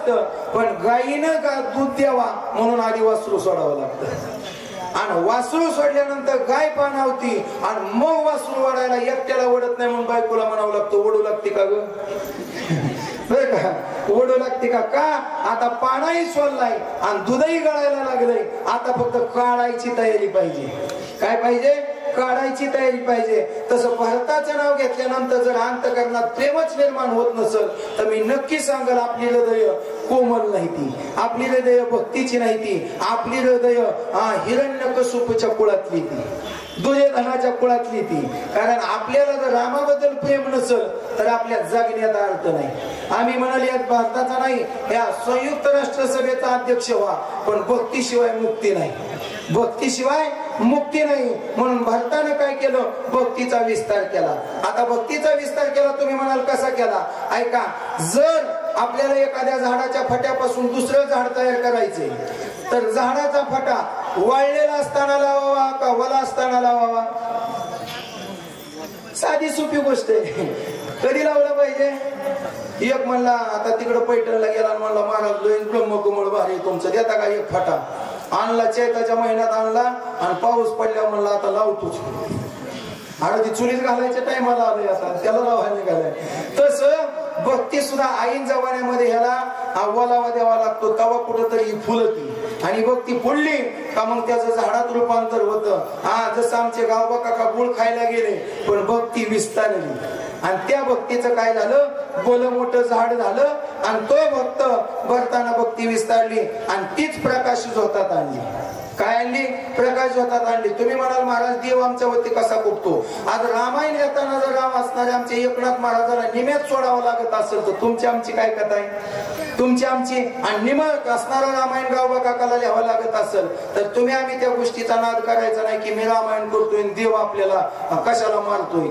असतं, पण गायीनं दूध द्यावा म्हणून आधी वासरू सोडावं लागतं. आणि वासरू सोडल्यानंतर गाय पाणावती आणि मग वासरू वाढायला एकट्याला ओढत नाही म्हणून बायकोला म्हणावं लागतं. ओढू लागते का ग? ओढू लागते का? का आता पाणाही सोडलाय आणि दूधही गळायला लागलंय. आता फक्त काढायची तयारी पाहिजे. काय पाहिजे? काढायची तयारी पाहिजे. तसं भारताचं नाव घेतल्यानंतर जर अंतःकरणात प्रेमच निर्माण होत नसेल तर मी नक्की सांगेल आपली हृदय कोमल नाही ती, आपली हृदय भक्तीची नाही ती, आपली हृदय हिरण्यकशिपूच्या कुळातली ती, दुर्योधनाच्या कुळातली ती. कारण आपल्याला जर रामाबद्दल प्रेम नसेल तर आपल्या जगण्यात अर्थ नाही. आम्ही म्हणाल यात भारताचा नाही, या संयुक्त राष्ट्र सभेचा अध्यक्ष व्हा, पण भक्तीशिवाय मुक्ती नाही, भक्तीशिवाय मुक्ती नाही. म्हणून भारतानं काय केलं? भक्तीचा विस्तार केला. आता भक्तीचा विस्तार केला तुम्ही म्हणाल कसा केला? ऐका, जर आपल्याला एखाद्या झाडाच्या फट्यापासून दुसरं झाड तयार करायचे तर झाडाचा फटा वाळलेला असताना लावावा का वला असताना लावावा? साधी सोपी गोष्ट आहे. कधी लावला पाहिजे? एक म्हणला आता तिकडे पैठणला गेला म्हणला महाराज लय ब्रह्मकमळ भारी तुमचं, देता का एक फटा? आणला, चैताच्या महिन्यात आणला आणि पाऊस पडल्या म्हणला आता लावतोच. आणि ती चुलीत घालायच्या टायमाला आलंय आता त्याला लावायला निघालाय. तसं भक्ती सुद्धा आईन जमान्यामध्ये ह्याला वलावा द्यावा लागतो, तवा कुठंतरी फुलती आणि भक्ती फुलली का मग त्याचं झाडात रूपांतर होतं. जसं आमचे गावबा काका गुळ खायला गेले पण भक्ती विस्तारली आणि त्या भक्तीचं काय झालं? बोल मोठं झाड झालं आणि तो भक्त भरताना भक्ती विस्तारली आणि तीच प्रकाश झोतात आणली. काय आणली? प्रकाश झोतात आणली. तुम्ही म्हणाल महाराज देव आमच्यावरती कसा कुठतो? आज रामायण येताना जर राम असणारे आमचे एकनाथ महाराजाला निम्यात सोडावं लागत असेल तर तुमची आमची काय कथा आहे? तुमची आमची. आणि निमक असणारं रामायण गावबा काकाला लिहावं लागत असेल तर तुम्ही आम्ही त्या गोष्टीचा नाद करायचा नाही की मी रामायण करतोय देव आपल्याला कशाला मारतोय.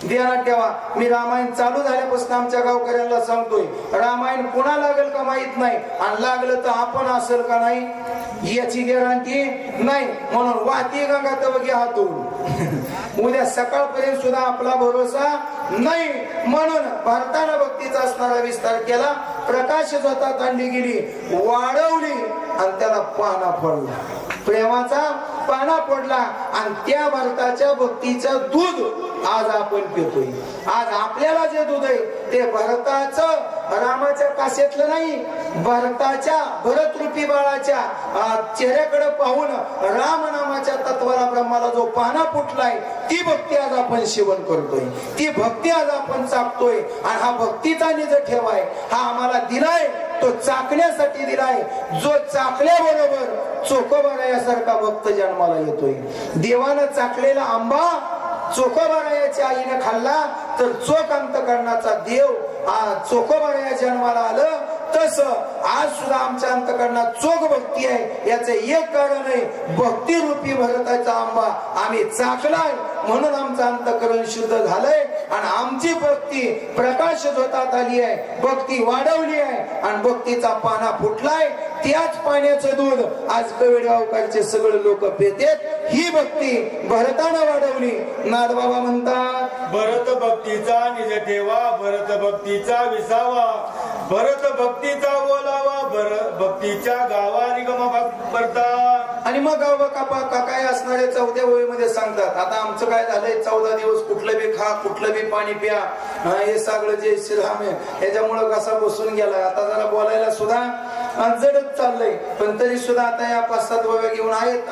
ध्यानात ठेवा, मी रामायण चालू झाल्यापासून आमच्या गावकऱ्यांना सांगतोय रामायण पुन्हा लागेल का माहित नाही आणि लागलं तर आपण असेल का नाही याची गॅरंटी नाही. म्हणून वाहती गंगा तव घ्या हातून, उद्या सकाळपर्यंत सुद्धा आपला भरोसा नाही. म्हणून भारतानं भक्तीचा असणारा विस्तार केला, प्रकाश झोतात आणली गेली, वाढवली आणि त्याला पाना फोडला, प्रेमाचा पाना फोडला आणि त्या भारताच्या भक्तीचं दूध आज आपण पितोय. आज आपल्याला जे दूध आहे ते भारताचं रामाच्या कासेतलं नाही, भारताच्या भरत रूपी बाळाच्या चेहऱ्याकडे पाहून राम नामाच्या तत्वाला ब्रह्माला जो पाना फुटलाय ती भक्ती आज आपण सेवन करतोय, ती भक्ती आज आपण चाकतोय. आणि हा भक्तीचा निज ठेवाय हा आम्हाला दिलाय, तो चाकण्यासाठी दिलाय. जो चाकल्याबरोबर चोखोबारायासारखा भक्त जन्माला येतोय. देवानं चाकलेला आंबा चोखोबारायाच्या आईने खाल्ला तर चोख अंतकरणाचा देव चोखोबाराया जन्माला आलं. तसं आज सुद्धा आमच्या अंतकरणात चोख भक्ती आहे. याचं एक कारण आहे, भक्ती रूपी भरताचा आंबा आम्ही चाकलाय म्हणून आमचं अंतकरण शुद्ध झालंय आणि आमची भक्ती प्रकाश झोतात आली आहे, भक्ती वाढवली आहे आणि भक्तीचा पाना फुटलाय. त्याच पाण्याचं दूध आज कवडेगावकरचे सगळे लोक पितात. ही भक्ती भरतानं वाढवली. नादबाबा म्हणतात भरत भक्तीचा निज ठेवा, भरत भक्तीचा विसावा, भरत भक्तीचा बोलावा, भक्तीच्या गावा निगम भरता. आणि मग गाव काय असणारे 14व्या ओळीमध्ये सांगतात. आता आमचं काय झालंय 14 दिवस कुठलं बी खा, कुठलं बी पाणी प्या, हे सगळं जे श्रीराम आहे याच्यामुळे कसा बसून गेलाय. आता जरा बोलायला सुद्धा जडत चाललंय, पण तरी सुद्धा आता या 5-7 ओव्या घेऊन आहेत.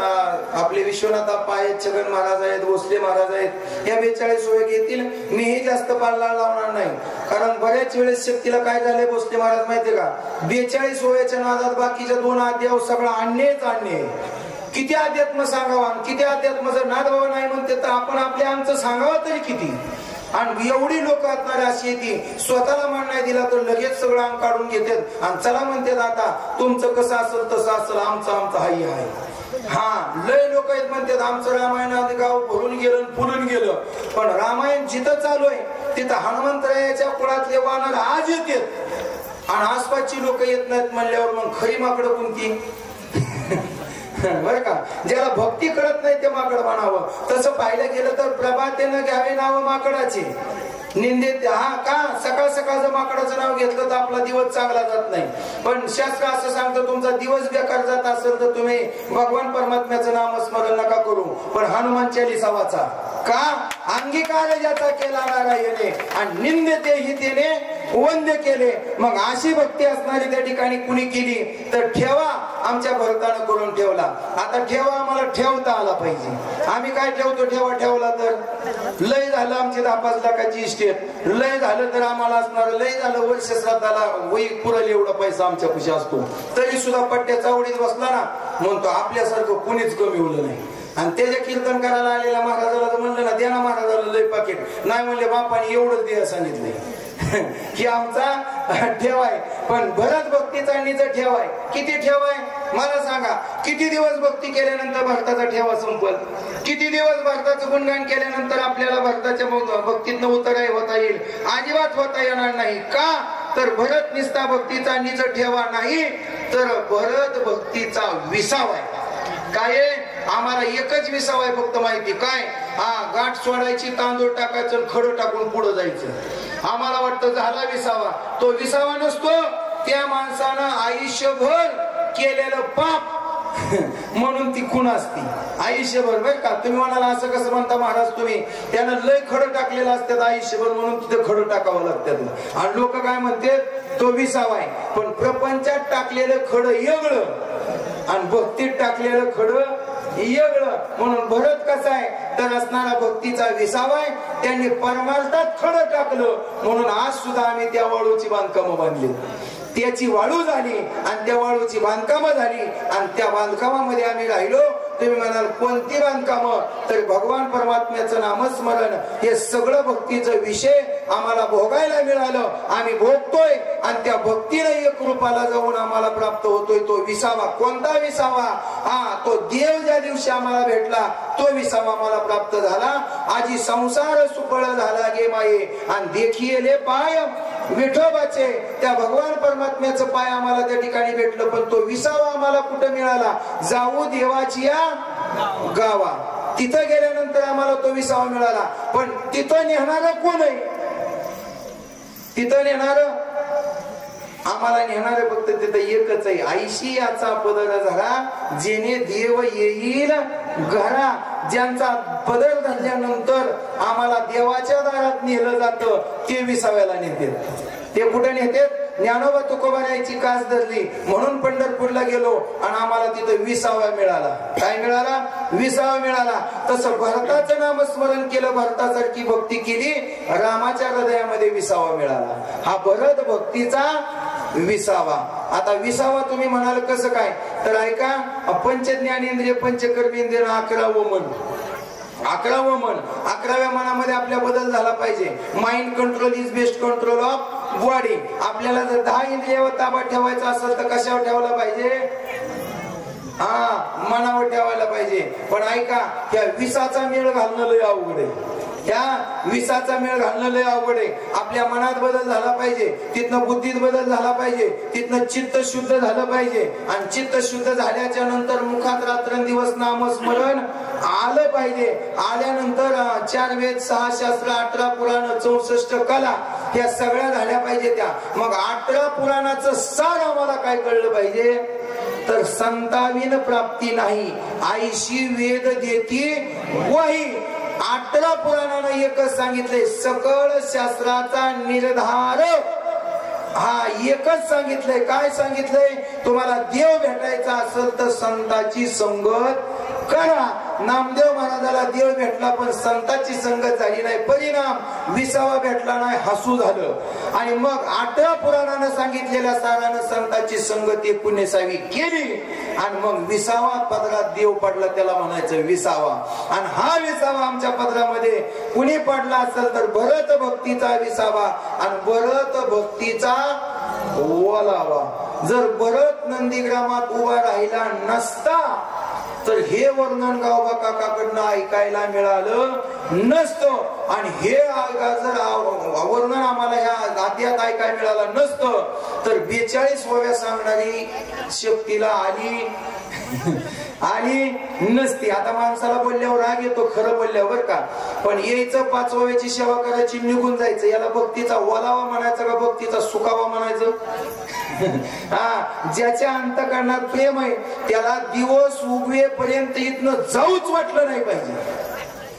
आपले विश्वनाथ आप्पा आहेत, छगन महाराज आहेत, भोसले महाराज आहेत, या 42 ओव्या घेतील. मीही जास्त पाळला लावणार नाही, कारण बऱ्याच वेळेस शक्तीला काय झालंय भोसले महाराज माहितीये का, 42 ओव्याच्या नादात बाकीच्या 2 अध्याय सगळं आणणेच आणणे. किती अध्यात्म सांगावा, किती अध्यात्म जर नादबाबा नाही म्हणते तर आपण आपल्या आमचं सांगावं तरी किती. आणि एवढी लोक असणारे अशी येते, स्वतःला मान नाही दिला तर लगेच सगळं अंग काढून घेतात आणि चला म्हणतात आता तुमचं कसं असेल तसं असेल, आमचं हाही आहे. हा लय लोक आहेत म्हणतात आमचं रामायणात गाव भरून गेलं फुलून गेलं. पण रामायण जिथं चालू आहे तिथं हनुमंतरायाच्या कुळातले वानर आज येतात आणि आसपासची लोक येत नाहीत म्हणल्यावर मग खरी माकडं कोणती? बरं का, ज्याला भक्ती कळत नाही ते माकड म्हणावं. तसं पाहिलं गेलं तर प्रभातेनं घ्यावे नाव माकडाचे. निंदित हा का सकाळ सकाळ जर माकडाचं नाव घेतलं तर आपला दिवस चांगला जात नाही. पण शास्त्र असं सांगतं तुमचा दिवस बेकार जात असेल तर तुम्ही भगवान परमात्म्याचं नामस्मरण नका करू, पण हनुमान चालीसा वाचा. का अंगीकार ज्याचा केला नारायणे आणि निंदते हितेने वंद्य केले. मग अशी भक्ती असणारी त्या ठिकाणी कुणी केली तर ठेवा आमच्या भरतानं करून ठेवला. आता ठेवा आम्हाला ठेवता आला पाहिजे. आम्ही काय ठेवतो ठेवा ठेवला तर लय झालं आमची 10-5 लाखाची इस्टेट, लय झालं तर आम्हाला असणार, लय झालं वर्ष श्राद्धाला वही पुरल एवढा पैसा आमच्या खुशी असतो, तरी सुद्धा पट्ट्या चावडीत बसला ना म्हणतो आपल्यासारखं कुणीच कमी होलं नाही. आणि त्याच्या कीर्तन करायला आलेल्या महाराजाला तर म्हणलं ना द्या ना महाराजाला लय पाकिट, नाही म्हणले बापाने एवढंच द्या सांगितलंय की आमचा ठेवाय. पण भरत भक्तीचा निज ठेवाय. किती ठेवाय मला सांगा? किती दिवस भक्ती केल्यानंतर भरताचा ठेवा संपल? किती दिवस भरताचं गुणगान केल्यानंतर आपल्याला भरताच्या भक्तीतनं उतराय होता येईल? अजिबात होता येणार नाही. का तर भरत निस्ता भक्तीचा निज ठेवा नाही, तर भरत भक्तीचा विसावा आहे. काय आम्हाला एकच विसावा आहे फक्त माहिती काय? गाठ सोडायची, तांदूळ टाकायचं, खडं टाकून पुढे जायचं. आम्हाला वाटतं झाला विसावा. तो विसावा नसतो. त्या माणसानं आयुष्यभर केलेलं पाप म्हणून ती खून असती आयुष्यभर. बर का तुम्ही म्हणाला असं कसं म्हणता महाराज तुम्ही? त्यानं लय खडं टाकलेलं असतात आयुष्यभर म्हणून तिथे खडं टाकावं लागतात. आणि लोक काय म्हणतात तो विसावा आहे. पण प्रपंचात टाकलेलं खडं वेगळं आणि भक्तीत टाकलेलं खडं वेगळं. म्हणून भरत कसा आहे तर असणारा भक्तीचा विसावा आहे. त्यांनी परमार्थात खडं टाकलं म्हणून आज सुद्धा आम्ही त्या वाळूची बांधकामं बांधली. त्याची वाळू झाली आणि त्या वाळूची बांधकामं झाली आणि त्या बांधकामामध्ये आम्ही राहिलो. तुम्ही म्हणाल कोणती बांधकामं? तर भगवान परमात्म्याचं नामस्मरण हे सगळं भक्तीचं विषय आम्हाला भोगायला मिळालं. आम्ही भोगतोय आणि त्या भक्तीने एक रूपाला जाऊन आम्हाला प्राप्त होतोय तो विसावा. कोणता विसावा? तो देव ज्या दिवशी आम्हाला भेटला तो विसावा आम्हाला प्राप्त झाला. आजी संसार सुफळ झाला गे माये आणि देखिले पाय विठोबाचे. त्या भगवान परमात्म्याचं पाय आम्हाला त्या ठिकाणी भेटलं. पण तो विसावा आम्हाला कुठं मिळाला? जाऊ देवाची या गावा. तिथं गेल्यानंतर आम्हाला तो विसावा मिळाला. पण तिथं नेणारं कोण आहे? तिथं नेणारं आम्हाला नेणारे फक्त तिथं एकच आहे. आईशी याचा पदर झाला जेणे देव येईल घरा. ज्यांचा पदर धरल्यानंतर आम्हाला देवाच्या दारात नेलं जातं ते विसाव्याला नेतात. ते कुठे नेतात? ज्ञानोबा तुकोबारायची कास धरली म्हणून पंढरपूरला गेलो आणि आम्हाला तिथं विसावा मिळाला. काय मिळाला? विसावा मिळाला. तसं भरताचं नामस्मरण केलं, भरतासारखी भक्ती केली, रामाच्या हृदयामध्ये विसावा मिळाला. हा भरत भक्तीचा विसावा. आता विसावा तुम्ही म्हणाल कसं काय? तर ऐका, पंचज्ञानेंद्रिय पंचकर्मेंद्रिय 11वं मन. 11वं मन. 11व्या मनामध्ये आपल्या बदल झाला पाहिजे. Mind control is best control of body. आपल्याला जर 10 इंद्रियावर ताबा ठेवायचा असेल तर कशावर ठेवला पाहिजे? मनावर ठेवायला पाहिजे. पण ऐका, त्या विसाचा मेळ घालणं लय अवघड आहे. त्या विसाचा मेळ घालणं लय अवघड आहे. आपल्या मनात बदल झाला पाहिजे, तिथनं बुद्धीत बदल झाला पाहिजे, तिथनं चित्त शुद्ध झालं पाहिजे. आणि चित्त शुद्ध झाल्याच्या नंतर मुखात रात्रंदिवस नामस्मरण आलं पाहिजे. आल्यानंतर 4 वेद 6 शास्त्र 18 पुराण 64 कला ह्या सगळ्या झाल्या पाहिजे. त्या मग 18 पुराणाचं सार आम्हाला काय कळलं पाहिजे? तर संताविन प्राप्ती नाही, आईशी वेद देती वही. 18 पुराणानं एकच सांगितलंय, सकळ शास्त्राचा निर्धार एकच सांगितलंय. काय सांगितलंय? तुम्हाला देव भेटायचा असेल तर संताची संगत करा. नामदेव महाराजाला देव भेटला पण संताची संगत झाली नाही. परिणाम विसावा भेटला नाही, हसू झालं. आणि मग 18 पुराणानं सांगितलेल्या सारानं संताची संगत 19वी केली आणि मग विसावा पदरात देव पडला, त्याला म्हणायचं विसावा. आणि हा विसावा आमच्या पदरामध्ये कुणी पडला असेल तर भरत भक्तीचा विसावा आणि भरत भक्तीचा ओलावा. जर भरत नंदीग्रामात उभा राहिला नसता तर हे वर्णन गावबा काकाकडनं ऐकायला मिळालं नसतो. आणि हे जर वर्णन आम्हाला ह्या नात्यात ऐकायला मिळालं नसतं तर 42व्या सांगणारी शक्तीला आली नसती. आता माणसाला बोलल्यावर राग येतो खरं बोलल्यावर का, पण यायचं 5व्याची सेवा करायची निघून जायचं. याला भक्तीचा ओलावा म्हणायचं का भक्तीचा सुकावा म्हणायचं? ज्याच्या अंतःकरणात प्रेम आहे त्याला दिवस उगवेपर्यंत इथनं जाऊच वाटलं नाही पाहिजे,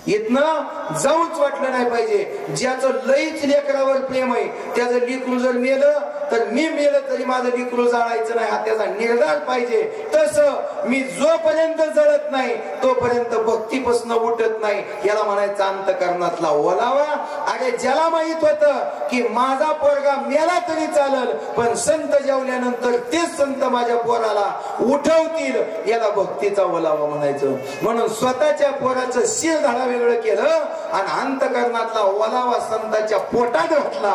इथनं जाऊच वाटलं नाही पाहिजे. ज्याचं लईच लेकरावर प्रेम आहे त्याचं लेकरू जर मेलं तर मी मेलं तरी माझं लेकरू जाळायचं नाही, हा त्याचा निर्धार पाहिजे. तसं मी जोपर्यंत जळत नाही तोपर्यंत भक्तीपासून उठत नाही. याला म्हणायचं अंतःकरणातला ओलावा. अरे ज्याला माहित होतं की माझा पोरगा मेला तरी चालल पण संत जेवल्यानंतर तेच संत माझ्या पोराला उठवतील, याला भक्तीचा ओलावा म्हणायचं. म्हणून स्वतःच्या पोराचं शिर धाडा वेगळं केलं आणि अंतःकरणातला ओलावा संतांच्या पोटात घातला.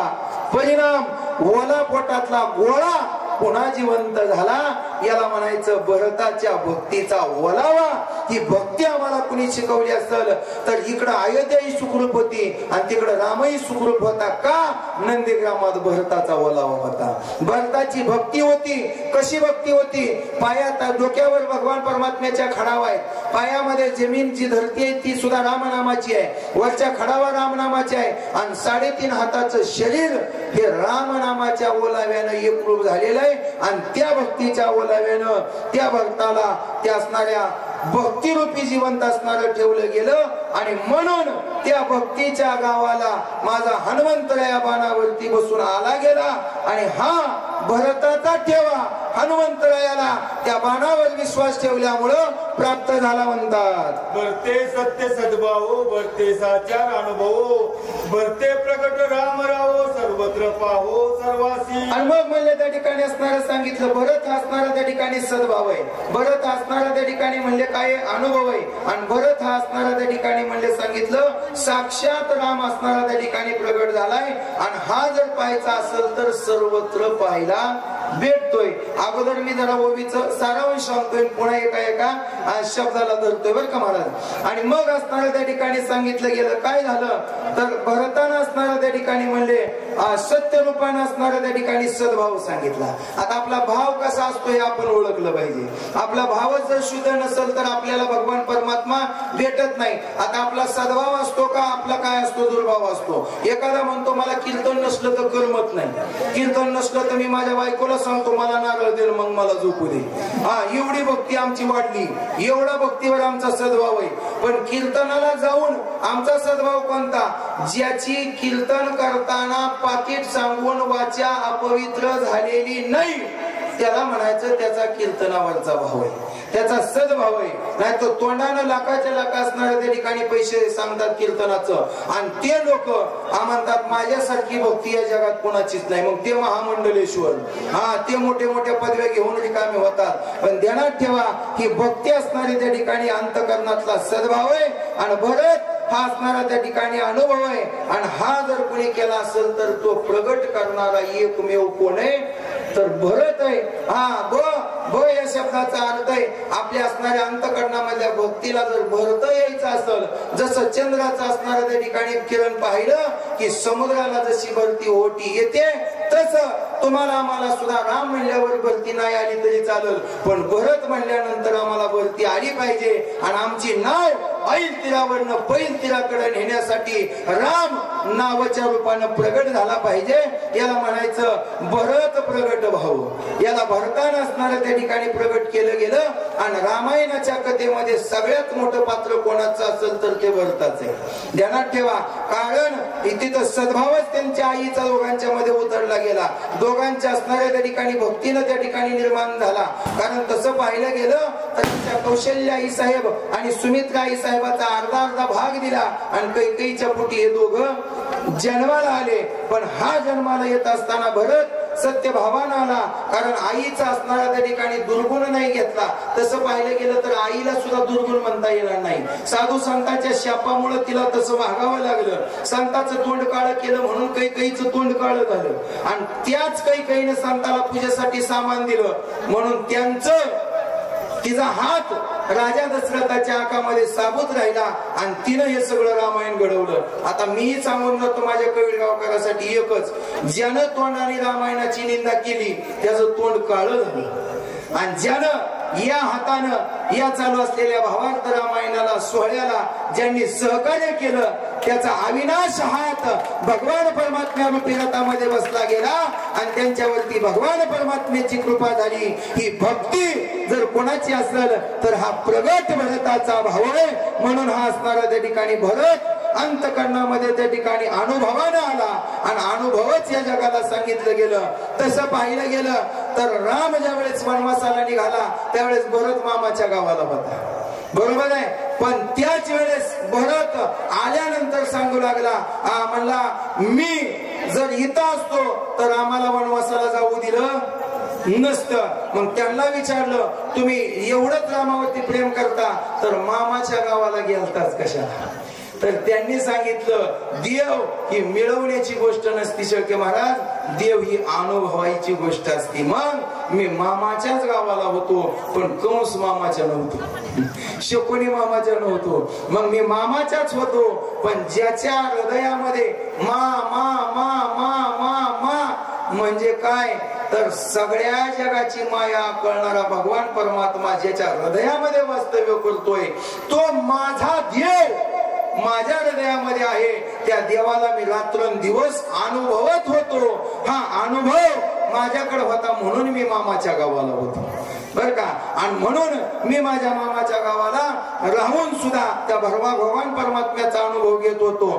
परिणाम ओला पोटातला गोळा पुन्हा जिवंत झाला. याला म्हणायचं भरताच्या भक्तीचा ओलावा. ही भक्ती आम्हाला कुणी शिकवली असेल तर इकडं अयोध्याही सुखरूप होती आणि तिकडं रामही सुखरूप होता. का? नंदीग्रामात भरताचा ओलावा होता, भरताची भक्ती होती. कशी भक्ती होती? पायात डोक्यावर भगवान परमात्म्याच्या खडावा आहे, पायामध्ये जमीनची धरती आहे ती सुद्धा रामनामाची आहे, वरच्या खडावा रामनामाची आहे आणि 3.5 हाताचं शरीर हे रामनामाच्या ओलाव्यानं एकरूप झालेलं आहे. आणि त्या भक्तीच्या ओलाव्यानं त्या भक्ताला त्या असणाऱ्या भक्तिरूपी जिवंत असणारं ठेवलं गेलं. आणि म्हणून त्या भक्तीच्या गावाला माझा हनुमंतराया बाणावरती बसून आला गेला. आणि हा भरताचा ठेवा हनुमंतरायाला त्या बाणावर विश्वास ठेवल्यामुळं प्राप्त झाला म्हणतात. भरते सत्य सद्भाव, भरते साचार अनुभव, भरते प्रकट राम राव, सर्वत्र पाहो सर्वासी. आणि मग म्हणले त्या ठिकाणी असणारं सांगितलं भरत हा असणारा त्या ठिकाणी सद्भाव आहे, भरत हा असणारा त्या ठिकाणी म्हणले काय अनुभव आहे. आणि भरत हा असणारा त्या ठिकाणी म्हणले सांगितलं साक्षात राम असणारा त्या ठिकाणी प्रगट झालाय. आणि हा जर पाहायचा असेल तर सर्वत्र पाहायला भेटतोय. अगोदर मी जरा ओवीचं सारांश सांगतोय, पुन्हा एका शब्दाला धरतोय बरं का महाराज. आणि मग असणारं त्या ठिकाणी सांगितलं गेलं काय झालं तर भरताना असणारं त्या ठिकाणी म्हणले सत्य रूपाने असणारं त्या ठिकाणी सद्भाव सांगितला. आता आपला भाव कसा असतो हे आपण ओळखलं पाहिजे. आपला भावच जर शुद्ध नसेल तर आपल्याला भगवान परमात्मा भेटत नाही. आता आपला सद्भाव असतो का आपला काय असतो दुर्भाव असतो. एखादा म्हणतो मला कीर्तन नसलं तर करमत नाही, कीर्तन नसलं तर मी माझ्या बायकोला सांगतो मला नारळ दे मग मला झोपू दे. एवढी भक्ती आमची वाढली, एवढा भक्तीवर आमचा सद्भाव आहे. पण कीर्तनाला जाऊन आमचा सद्भाव कोणता? ज्याची कीर्तन करताना पाकिट सांगून वाचा अपवित्र झालेली नाही त्याला म्हणायचं त्याचा कीर्तनावरचा भाव आहे, त्याचा सद्भाव आहे. नाही तो तोंडानं लाखाच्या लाख असणाऱ्या त्या ठिकाणी पैसे सांगतात कीर्तनाचं आणि ते लोक म्हणतात माझ्यासारखी भक्ती या जगात कोणाचीच नाही. मग ते महामंडलेश्वर ते मोठे मोठ्या पदव्या घेऊन रिकामे होतात. पण ध्यानात ठेवा ही भक्ती असणारी त्या ठिकाणी अंतःकरणातला सद्भाव आहे. आणि भरत हा असणारा त्या ठिकाणी अनुभव आहे. आणि हा जर कोणी केला असेल तर तो प्रगट करणारा एकमेव कोण आहे तर भरत आहे. ब या शब्दाचा अर्थ आहे आपल्या असणाऱ्या अंतःकरणामधल्या भक्तीला जर भरता यायचं असेल, जसं चंद्राचं असणाऱ्या त्या ठिकाणी किरण पाहिलं की समुद्राला जशी भरती ओटी येते तसं तुम्हाला आम्हाला सुद्धा राम म्हणल्यावर भरती नाही आली तरी चालेल पण भरत म्हणल्यानंतर आम्हाला भरती आली पाहिजे. आणि आमची नाव ऐल तीरावरनं पैल तीराकडे नेण्यासाठी राम नावाच्या रूपानं प्रगट झाला पाहिजे. याला म्हणायचं भरत प्रगट भाऊ. याला भरताना असणारं त्या ठिकाणी प्रगट केलं गेलं. आणि रामायणाच्या कथेमध्ये सगळ्यात मोठं पात्र कोणाचं असेल तर ते भरताच आहे. ध्यानात ठेवा कारण तिथं सद्भावच त्यांच्या आईचा दोघांच्या मध्ये उतरला गेला. दोघांच्या असणाऱ्या त्या ठिकाणी भक्तीनं त्या ठिकाणी निर्माण झाला. कारण तसं पाहिलं गेलं तर त्या कौशल्य आई साहेब आणि सुमित्रा आई साहेबाचा अर्धा भाग दिला आणि कैकेयीच्या पोटी हे दोघं जन्माला आले. पण हा जन्माला येत असताना भरत सत्यभावानं आला. कारण आईचा असणारा त्या ठिकाणी दुर्गुण नाही घेतला. तसं पाहिलं गेलं तर आईला सुद्धा दुर्गुण म्हणता येणार नाही. साधू संतांच्या शापामुळे तिला तसं वागावं लागलं. संतांचं तोंड काळं केलं म्हणून कैकेयीचं तोंड काळं झालं. आणि त्याच कैकेयीने संताला पूजेसाठी सामान दिलं म्हणून त्यांचं तिचा हात राजा दशरथाच्या आकामध्ये साबूत राहिला आणि तिनं हे सगळं रामायण घडवलं. आता मीही सांगून जातो माझ्या कवीर गावकरांसाठी एकच, ज्यानं तोंडाने रामायणाची निंदा केली त्याचं तोंड काळं झालं, आणि ज्यानं या हातानं या चालू असलेल्या भावार्थ रामायणाला सोहळ्याला ज्यांनी सहकार्य केलं त्याचा अविनाश हात भगवान परमात्म्या रूपी रथामध्ये बसला गेला आणि त्यांच्यावरती भगवान परमात्म्याची कृपा झाली. ही भक्ती जर कोणाची असेल तर हा प्रगट भरताचा भाव आहे. म्हणून हा असणारा त्या ठिकाणी भरत अंतकरणामध्ये त्या ठिकाणी अनुभवानं आला आणि अनुभवच या जगाला सांगितलं गेलं. तसं पाहिलं गेलं तर राम ज्या वेळेस वनवासाला निघाला त्यावेळेस भरत मामाच्या गावाला होता, बरोबर आहे. पण त्याच वेळेस भरत आल्यानंतर सांगू लागला, म्हणला मी जर इथं असतो तर आम्हाला वनवासाला जाऊ दिलं नसतं. मग त्यांना विचारलं तुम्ही एवढंच रामावरती प्रेम करता तर मामाच्या गावाला गेलताच कशाला? तर त्यांनी सांगितलं देव ही मिळवण्याची गोष्ट नसती शक्य महाराज, देव ही अनुभवायची गोष्ट असती. मग मी मामाच्याच गावाला होतो पण कंस मामाच्या नव्हतो, शकुनी मामाच्या नव्हतो. मग मी मामाच्याच होतो पण ज्याच्या हृदयामध्ये मा मा मा मा मा मा म्हणजे काय तर सगळ्या जगाची माया कळणारा भगवान परमात्मा ज्याच्या हृदयामध्ये वास्तव्य करतोय तो माझा देव माझ्या हृदयामध्ये आहे. त्या देवाला मी रात्रंदिवस अनुभवत होतो. हा अनुभव माझ्याकडे होता म्हणून मी मामाच्या गावाला होतो, बर का. आणि म्हणून मी माझ्या मामाच्या गावाला राहून सुद्धा त्या भगवान परमात्म्याचा अनुभव घेत होतो.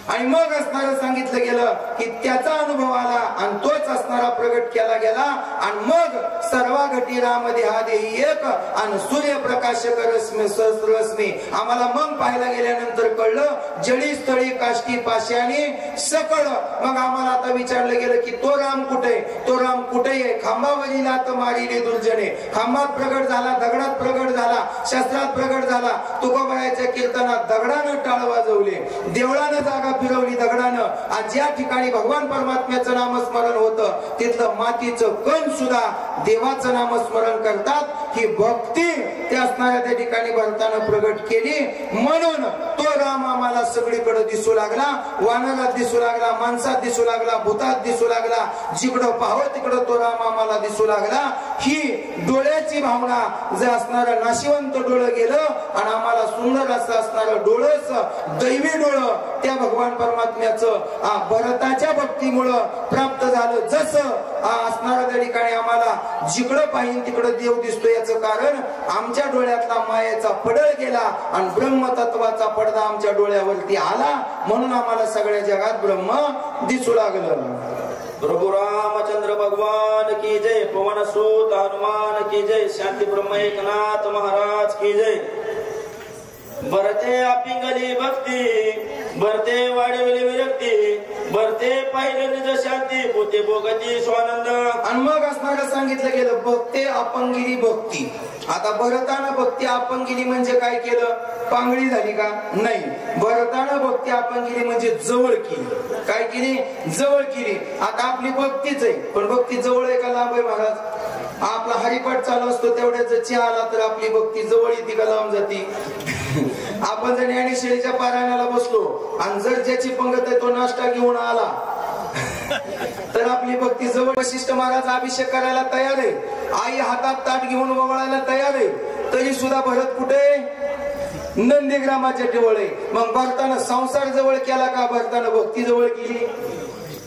आणि मग असणारं सांगितलं गेलं की त्याचा अनुभव आला आणि तोच असणारा प्रगट केला गेला. आणि मग सर्वा घटी राम देहा देही एक आणि सूर्यप्रकाशक रश्मी सहस्ररश्मी. आम्हाला मग पाहायला गेल्यानंतर कळलं जळी स्थळी काष्टी पाशाने सकळ. मग आम्हाला आता विचारलं गेलं की तो राम कुठे, तो राम कुठे आहे? खांबावरील आता मारिले दुर्जने. खांबात प्रगट झाला, दगडात प्रगट झाला, शस्त्रात प्रगट झाला. तुकोबारायच्या कीर्तनात दगडानं टाळ वाजवले, देवळानं जागा फिरवली दगडानं. आज ज्या ठिकाणी भगवान परमात्म्याचं नामस्मरण होतं तिथलं मातीचं कण सुद्धा देवाचं नामस्मरण करतात. ही भक्ती त्या असणाऱ्या त्या ठिकाणी भरताना प्रगट केली. म्हणून तो राम आम्हाला सगळीकडे दिसू लागला, वानरात दिसू लागला, माणसात दिसू लागला, भूतात दिसू लागला. जिकडं पाहावं तिकडं तो राम आम्हाला दिसू लागला. ही डोळ्याची भावना जे असणारं नाशिवंत डोळं गेलं आणि आम्हाला सुंदर असं असणारं डोळस दैवी डोळं त्या भगवान परमात्म्याचं भरताच्या भक्तीमुळं प्राप्त झालं. जसं असणाऱ्या त्या ठिकाणी आम्हाला जिकडं पाहिजे तिकडं देव दिसतो याचं कारण आमच्या डोळ्यातला मायेचा पडळ गेला आणि ब्रह्मतत्वाचा पडदा आमच्या डोळ्यावरती आला. म्हणून आम्हाला सगळ्या जगात ब्रह्म दिसू लागलं. प्रभु रामचंद्र भगवान की जय. पवन सुत हनुमान की जय. शांती ब्रह्म एकनाथ महाराज की जय. भरते अपिंगली भक्ती, भरते वाढवली विरक्ती, भरते पाहिलं निज शांती, पोते भोगती स्वानंद. आणि मग असणारं सांगितलं गेलं भक्ते अपंगिरी भक्ती. आता भरतानं भक्ती अपंगिरी म्हणजे काय केलं? पांगळी झाली का? नाही. भरतानं भक्ती अपंगिरी म्हणजे जवळ केली. काय केली? जवळ केली. आता आपली भक्तीच आहे पण भक्ती जवळ आहे का लांब आहे महाराज? आपला हरिपाठ चालू असतो तेवढ्याच चहा आला तर आपली भक्ती जवळ येते का लांब जाते? आपण जर ज्ञानेश्वरीच्या पारायणाला बसलो आणि जर ज्याची पंगत आहे तो नाश्ता घेऊन आला तर आपली भक्ती जवळ. वशिष्ठ महाराज अभिषेक करायला तयार आहे, आई हातात ताट घेऊन वळायला तयार आहे, तरी सुद्धा भरत कुठे? नंदीग्रामाच्या जवळ आहे. मग भरताना संसार जवळ केला का? भरताना भक्ती जवळ केली.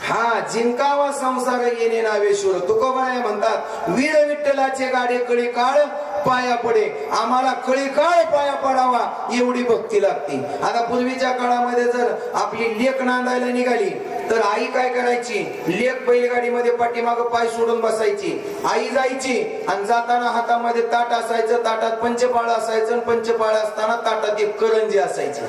हा जिंकावा संसार येणे नावेश्वर. तुकोबाराय म्हणतात वीर विठ्ठलाचे गाडे कळी काळ पाया पडे. आम्हाला कळी काळ पाया पडावा एवढी भक्ती लागते. आता पूर्वीच्या काळामध्ये जर आपली लेक नांदायला निघाली तर आई काय करायची? लेक बैलगाडीमध्ये पाठीमागं पाय सोडून बसायची. आई जायची आणि जाताना हातामध्ये ताट असायचं, ताटात पंचपाळ असायचं, पंचपाळ असताना ताटात एक करंजी असायची.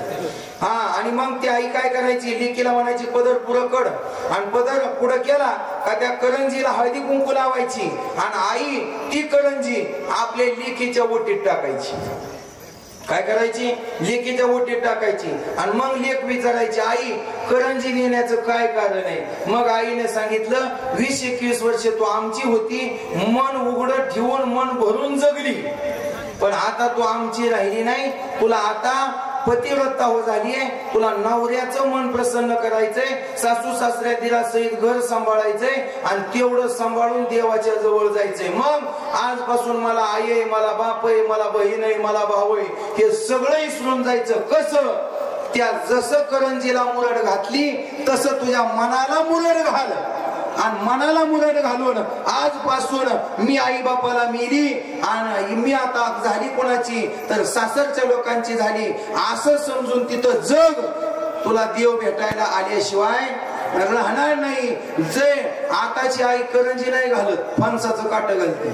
हा आणि मग ती आई काय करायची? लेकीला म्हणायची पदर पुढं कड आणि पदर पुढं केला का त्या करंजीला हळदी कुंकू लावायची आणि आई ती करंजी आपल्या लेकीच्या ओटीत टाकायची. काय करायची, लेकीच्या ओटीत टाकायची आणि मग लेक विचारायची, आई करंजी नेण्याचं काय कारण आहे? मग आईने सांगितलं, 20-21 वर्ष तू आमची होती, मन उघडं ठेवून मन भरून जगली, पण आता तू आमची राहिली नाही, तुला आता पतिव्रता हो झालीये, तुला नवऱ्याचं मन प्रसन्न करायचंय, सासू सासऱ्या दिला सहित घर सांभाळायचंय आणि तेवढं सांभाळून देवाच्या जवळ जायचंय. मग आजपासून मला आई आहे, मला बाप आहे, मला बहीण आहे, मला भाऊ आहे, हे सगळं विसरून जायचं. कसं? त्या जसं करंजीला मुरड घातली तसं तुझ्या मनाला मुरड घाल आणि मनाला मुरड घालून आजपासून मी आई बापाला मिली आणि मी आता झाली कोणाची तर सासरच्या लोकांची झाली असं समजून तिथं जग. तुला देव भेटायला आल्याशिवाय राहणार नाही. जे आताची आई करंजी नाही घालत, फणसाचं काट घालते.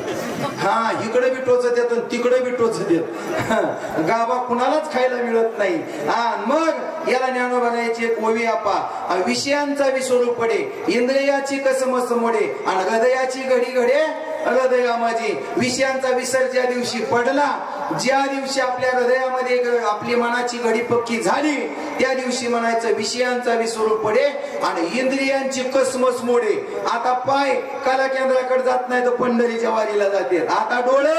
हा, इकडे बी टोचत येत तिकडे बी टोचत येत, गाबा कुणालाच खायला मिळत नाही. हा, मग याला ज्ञानोबाची एक ओवी आपा, विषयांचा विसरू पडे, इंद्रियाची कसमस मोडे आणि हृदयाची घडी घडे हृदया माझी. विषयांचा विसर ज्या दिवशी पडला, ज्या दिवशी आपल्या हृदयामध्ये आपली मनाची घडी पक्की झाली, त्या दिवशी म्हणायचं विषयांचा विसरू पडे आणि इंद्रियांची कसमस मोडे. आता पाय कला केंद्राकडे जात नाही तर पंढरीच्या वारीला जाते. आता डोळे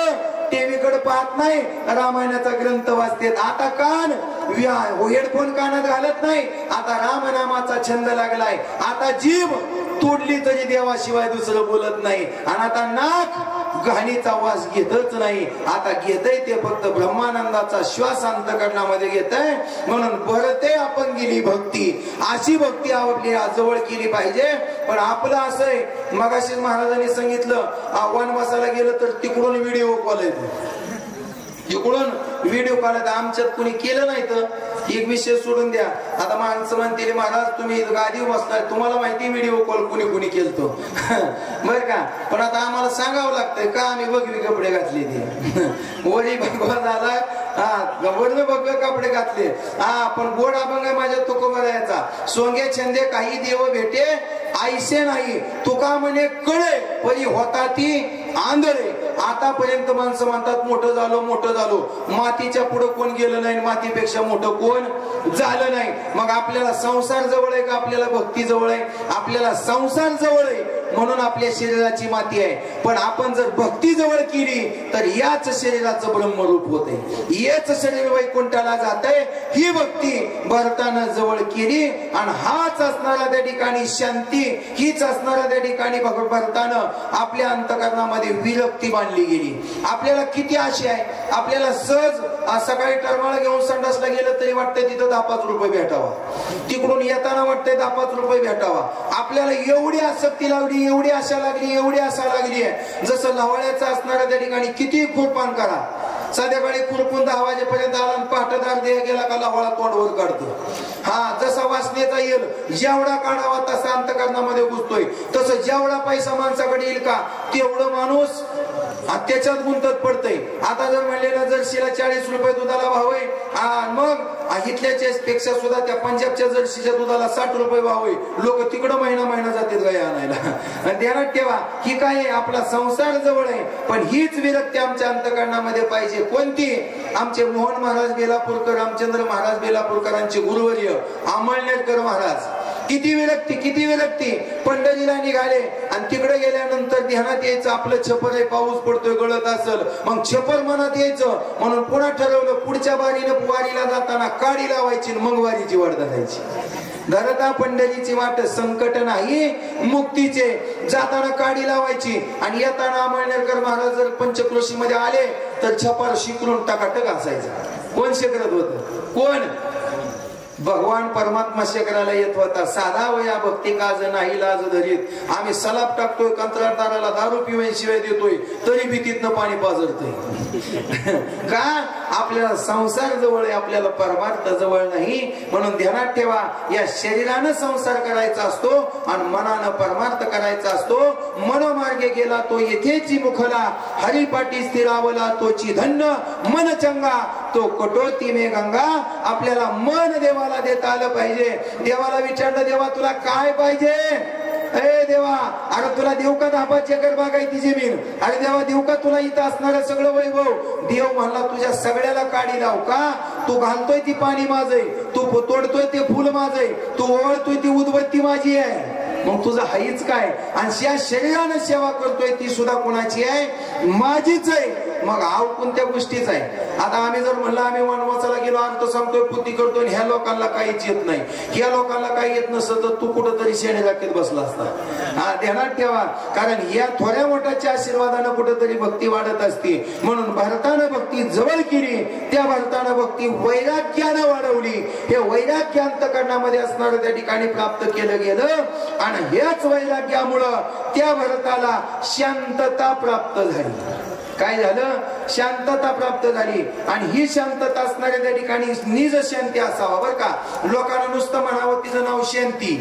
टीव्हीकडे पाहत नाही, रामायणाचा ग्रंथ वाचतेत. आता कान हेडफोन कानात घालत नाही, आता रामनामाचा छंद लागलाय. आता जीभ तोडली तरी देवाशिवाय दुसरं बोलत नाही. आणि आता नाक घाणीचा वास घेतच नाही, आता घेतय ते फक्त ब्रह्मानंदाचा श्वास अंतकरणामध्ये घेतय. म्हणून भरते आपण गेली भक्ती, अशी भक्ती आपली जवळ केली पाहिजे. पण आपलं असं आहे, मगाशी महाराजांनी सांगितलं वनवासाला गेलं तर तिकडून व्हिडिओ कॉल येतो, इकडून व्हिडिओ कॉल येतो. आमच्यात कुणी केलं नाही तर एक विषय सोडून द्या. आता माणसं म्हणते महाराज तुम्ही गादीवर बसलाय, तुम्हाला माहिती व्हिडिओ कॉल कुणी कुणी केलतो बर का. पण आता आम्हाला सांगावं लागतंय का आम्ही बघवी कपडे घातले ते वरी भगवा झाला, हा वरनं भगवे कपडे घातले. हा, पण गोड अभंग आहे माझ्या तुकोबरायाचा, सोंगे छंदे काही देव भेटे ऐसे नाही, तुका म्हणे कळे परी होता ती आंधळे. आतापर्यंत माणसं म्हणतात मोठं झालो मोठं झालो, मातीच्या पुढे कोण गेलं नाही, मातीपेक्षा मोठं कोण झालं नाही. मग आपल्याला संसार जवळ आहे का आपल्याला भक्ती जवळ आहे? आपल्याला संसार जवळ आहे म्हणून आपल्या शरीराची माती आहे. पण आपण जर भक्ती जवळ केली तर याच शरीराचं ब्रह्मरूप होते, हेच शरीर वैकुंठाला जाते. ही भक्ती भरताना जवळ केली आणि हाच असणारा त्या ठिकाणी शांती, हीच असणारा त्या ठिकाणी भरताना आपल्या अंतकरणामध्ये विरक्ती बांधली गेली. आपल्याला किती आशा आहे, आपल्याला सहज सकाळी टरमाळा घेऊन संडासला गेलं तरी वाटतंय तिथं 10-5 रुपये भेटावा, तिकडून येताना वाटतंय 10-5 रुपये भेटावा. आपल्याला एवढी आसक्ती लावली, एवढी आशा लागली, एवढी आशा लागली आहे. जसं लवाळ्याचं असणाऱ्या त्या ठिकाणी किती खुरपान करा, संध्याकाळी खुरपून 10 वाजेपर्यंत आला आणि पाठदार देह गेला का लवाळा तोंडवर काढतो. हा, जसा वासनेचा येईल जेवढा काढावा तसा अंतकरणामध्ये घुसतोय. तसं जेवढा पैसा माणसाकडे येईल का तेवढं माणूस त्याच्यात गुंतत पडतंय. आता जर म्हणलेलं जर्सीला 40 रुपये दुधाला भाव आहे, मग इथल्याच्या पेक्षा सुद्धा त्या पंजाबच्या जर्सीच्या दुधाला 60 रुपये भाव आहे. लोक तिकडं महिना जातात गाय आणायला. आणि ध्यानात ठेवा, ही काय आहे, आपला संसार जवळ आहे. पण हीच विरक्ती आमच्या अंतकरणामध्ये पाहिजे. कोणती? आमचे मोहन महाराज बेलापूरकर, रामचंद्र महाराज बेलापूरकरांचे गुरुवर्य अमळनेरकर महाराज, किती विरक्ती, किती विरक्ती. पंढरीला निघाले आणि तिकडे गेल्यानंतर ध्यानात यायचं आपलं छपर आहे, पाऊस पडतोय, गळत असेल, मग छपर मनात यायचं. म्हणून पुन्हा ठरवलं पुढच्या वारीला जाताना काडी लावायची, मग वारीची वाट धरायची. धरता पंढरीची वाट संकट नाही मुक्तीचे, जाताना काडी लावायची आणि येताना अमळनेरकर महाराज जर पंचक्रोशी मध्ये आले तर छपार शिकरून टाकाटक असायचा. कोण शेकरत होत? कोण? भगवान परमात्मा शेकराला येत होता. साधा वया भक्ती काज नाही लाज धरीत. आम्ही सलाप टाकतोय, कंत्राटदाराला दारू पिवायशिवाय देतोय तरी भीतीतनं पाणी पाजरतोय का? आपल्याला संसार जवळ आहे, आपल्याला परमार्थ जवळ नाही. म्हणून ध्यानात ठेवा, या शरीरानं संसार करायचा असतो आणि मनानं परमार्थ करायचा असतो. मनोमार्गे गेला तो येथेची मुखला, हरिपाठी स्थिरावला तोची धन्य. मन चंगा तो कटोती मे गंगा. आपल्याला मन देवाला देता आलं पाहिजे. देवाला विचारलं, देवा तुला काय पाहिजे? ए देवा, अरे तुला देऊ का 10-5 एकर बागायती जमीन? अरे देवा देऊ का तुला इथं असणारं सगळं वैभव? देव म्हणला तुझ्या सगळ्याला काढी लाव का? तू घालतोय ती पाणी माझे, तू तोडतोय ते फुल माझे, तू ओळतोय ती उदबत्ती माझी आहे. मग तुझं हाईच काय? आणि या शरीरानं सेवा करतोय ती सुद्धा कोणाची आहे? माझीच आहे. मग आव कोणत्या गोष्टीच आहे? आता आम्ही जर म्हणलं आम्ही वनवासाला गेलो, अर्थ सांगतोय, पुती करतोय, ह्या लोकांना काहीच येत नाही, ह्या लोकांना काही येत नसतं तर तू कुठंतरी शेणे राखेत बसला असता. हा ध्यानात ठेवा, कारण या थोड्या मोठ्याच्या आशीर्वादानं कुठेतरी भक्ती वाढत असते. म्हणून भारतानं भक्ती जवळ केली, त्या भारतानं भक्ती वैराग्यानं वाढवली. हे वैराग्य अंतःकरणामध्ये असणारं त्या ठिकाणी प्राप्त केलं गेलं. आणि हेच वैराग्यामुळं त्या भारताला शांतता प्राप्त झाली. काय झालं? शांतता प्राप्त झाली. आणि ही शांतता असणाऱ्या त्या ठिकाणी निज शांती असावा. बरं का, लोकांना नुसतं म्हणावं तिचं नाव शांती,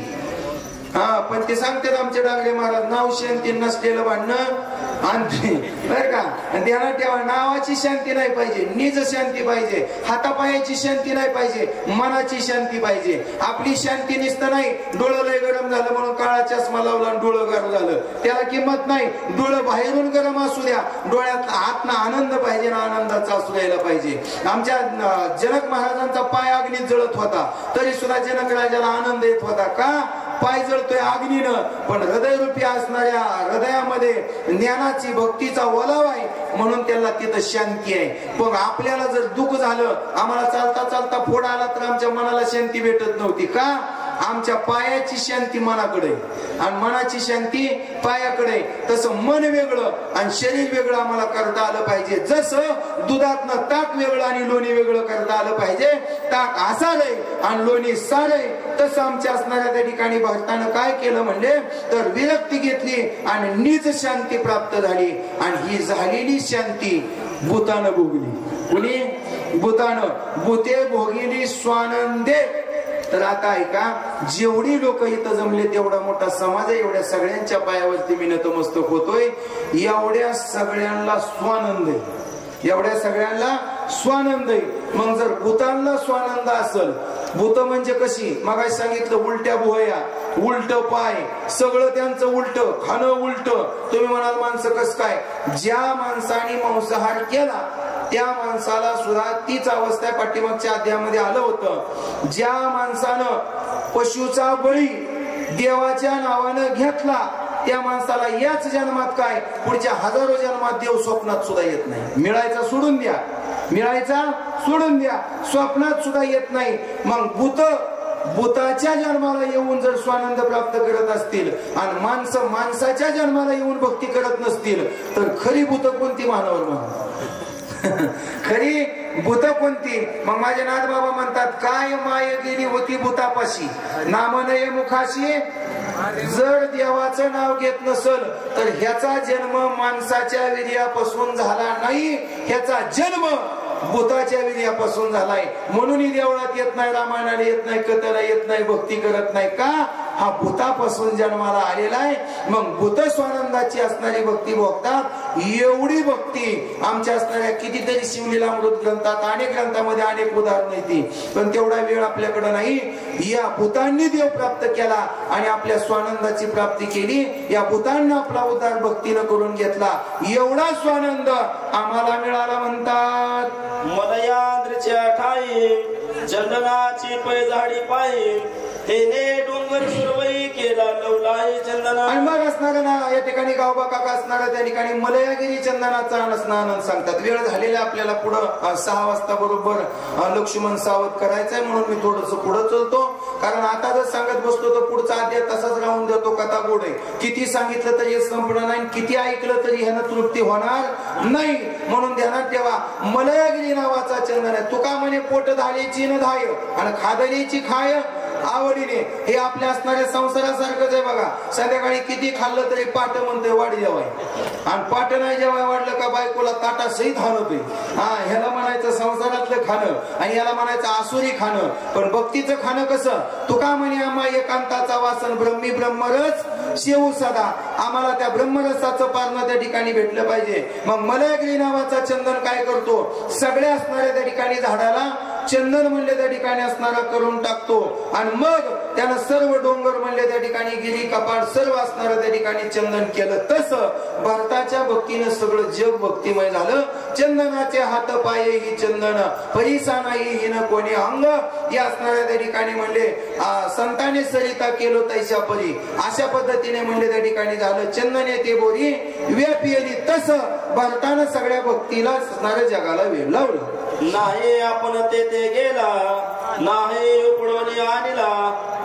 हा, पण ते सांगतात आमचे डांगरे महाराज, नाव शांती नसलेलं भांडणं आणते. बरं का, ध्यानात ठेवा, नावाची शांती नाही पाहिजे, निज शांती पाहिजे. हातापायाची शांती नाही पाहिजे, मनाची शांती पाहिजे. आपली शांती निसतं नाही, डोळं लय गरम झालं म्हणून काळा चष्मा लावला आणि डोळं गरम झालं, त्याला किंमत नाही. डोळं बाहेरून गरम असू द्या, डोळ्यात आतनं आनंद पाहिजे ना, आनंदाचा असू द्यायला पाहिजे. आमच्या जनक महाराजांचा पाय अग्नीत जळत होता, तरी सुद्धा जनक राजाला आनंद येत होता. का? पाय जळतोय अग्नीनं, पण हृदयरूपी असणाऱ्या हृदयामध्ये ज्ञानाची भक्तीचा ओलावा आहे म्हणून त्याला तिथं शांती आहे. पण आपल्याला जर दुःख झालं, आम्हाला चालता चालता फोड आला तर आमच्या मनाला शांती भेटत नव्हती. का? आमच्या पायाची शांती मनाकडे आणि मनाची शांती पायाकडे. तसं मन वेगळं आणि शरीर वेगळं आम्हाला करता आलं पाहिजे. जसं दुधातनं ताक वेगळं आणि लोणी वेगळं करता आलं पाहिजे, ताक आसारय आणि लोणी सारय, तसं आमच्या असणाऱ्या त्या ठिकाणी भक्तानं काय केलं म्हणजे तर विरक्ती घेतली आणि निज शांती प्राप्त झाली. आणि ही झालेली शांती भूतानं भोगली. कुणी? भूतानं. भूते भोगिली स्वानंदे. तर आता ऐका, जेवढी लोक इथं जमले तेवढा मोठा समाज आहे, एवढ्या सगळ्यांच्या पायावरती मी नतमस्तक होतोय. एवढ्या सगळ्यांना स्वानंद आहे, एवढ्या सगळ्यांना स्वानंद आहे. मग जर भूतांना स्वानंद असेल, भूत म्हणजे कशी? मग सांगितलं, उलट्या भुवया, उलट पाय, सगळं त्यांचं उलट, खाणं उलट. तुम्ही म्हणाल माणसं कस काय? ज्या माणसाने मांसाहार केला त्या माणसाला सुद्धा तीच अवस्था पाठीमागच्या अध्यायामध्ये आलं होतं. ज्या माणसानं पशुचा बळी देवाच्या नावानं घेतला त्या माणसाला याच जन्मात काय, पुढच्या हजारो जन्मात देव स्वप्नात सुद्धा येत नाही. मिळायचा सोडून द्या, मिळायचा सोडून द्या, स्वप्नात सुद्धा येत नाही. मग भूताच्या जन्माला येऊन जर स्वानंद प्राप्त करत असतील आणि माणसं माणसाच्या जन्माला येऊन भक्ती करत नसतील तर खरी भूत कोणती मानवर म्हणून? खरी भूत कोणती? मग माझे नाथ बाबा म्हणतात, काय माय गेली होती भूतापाशी, नामनये मुखाशी. जर देवाचं नाव घेत नसल तर ह्याचा जन्म माणसाच्या वीर्यापासून झाला नाही, ह्याचा जन्म भूताच्या वीर्यापासून झालाय. म्हणून देवळात येत नाही, रामायणाला येत नाही, कथेला येत नाही, भक्ती करत नाही. का? हा भूतापासून जन्माला आलेला आहे. मग भूत स्वानंदाची असणारी भक्ती भोगतात. एवढी भक्ती आमच्या असणाऱ्या कितीतरी शिवलीलामृत ग्रंथात, अनेक ग्रंथामध्ये अनेक उदाहरणं येते, पण तेवढा वेळ आपल्याकडे नाही. या भूतांनी देव प्राप्त केला आणि आपल्या स्वानंदाची प्राप्ती केली. या भूतांना आपला उद्धार भक्तीनं करून घेतला. एवढा स्वानंद आम्हाला मिळाला. म्हणतात, मलयांद्रच्या ठाई चंदनाची पैजाडी पायी, तेने डोंगर सुरवई केला लवलाही चंदना. आणि मग असणारं ना या ठिकाणी गावबा काका असणारं त्या ठिकाणी मलयागिरी चंदनाचा आनंद सांगतात. वेळ झालेला आपल्याला पुढं 6 वाजता बरोबर लक्ष्मण सावध करायचंय, म्हणून मी थोडस पुढं चलतो. कारण आता जर सांगत बसतो तर पुढचा अध्याय तसाच राहून देतो. कथा गोड आहे, किती सांगितलं तरी संपणार नाही, किती ऐकलं तरी ह्यानं तृप्ती होणार नाही. म्हणून ध्यानात ठेवा, मलयागिरी नावाचा चंदन आहे. तुका म्हणे पोट धालेची न धाय आणि खादलीची खाय आवडीने. हे आपल्या असणाऱ्या संसारासारखंच आहे बघा. संध्याकाळी किती खाल्लं तरी पाट म्हणतोय वाढ जेवाय, आणि पाट नाही जेवाय वाढलं का बायकोला ताटा सहित हाणतोय. हा, ह्याला म्हणायचं संसारातलं खाणं आणि याला म्हणायचं आसुरी खाणं. पण भक्तीचं खाणं कसं? तुका म्हणे आम्हा एकांताचा वासन ब्रह्मी ब्रह्मरस शेऊ सदा. आम्हाला त्या ब्रह्मरसाचं पारणं त्या ठिकाणी भेटलं पाहिजे. मग मलयागिरी नावाचा चंदन काय करतो? सगळ्या असणाऱ्या त्या ठिकाणी झाडाला चंदन म्हणले त्या ठिकाणी असणारा करून टाकतो आणि मग त्यानं सर्व डोंगर म्हणले त्या ठिकाणी गिरी कपाट सर्व असणारं त्या ठिकाणी चंदन केलं. तसं भरताच्या भक्तीनं सगळं जग भक्तिमय झालं. चंदनाचे हात पाये ही चंदन परिसा नाही हिन कोणी अंग या असणाऱ्या त्या ठिकाणी म्हणले संताने सरिता केलो तैशा परी अशा पद्धतीने म्हणले त्या ठिकाणी झालं. चंदन येते बोरी व्यापिली. तसं भरतानं सगळ्या भक्तीला असणाऱ्या जगाला वेळ लावलं. नाही आपण तेथे गेला नाही उपडवणी आणला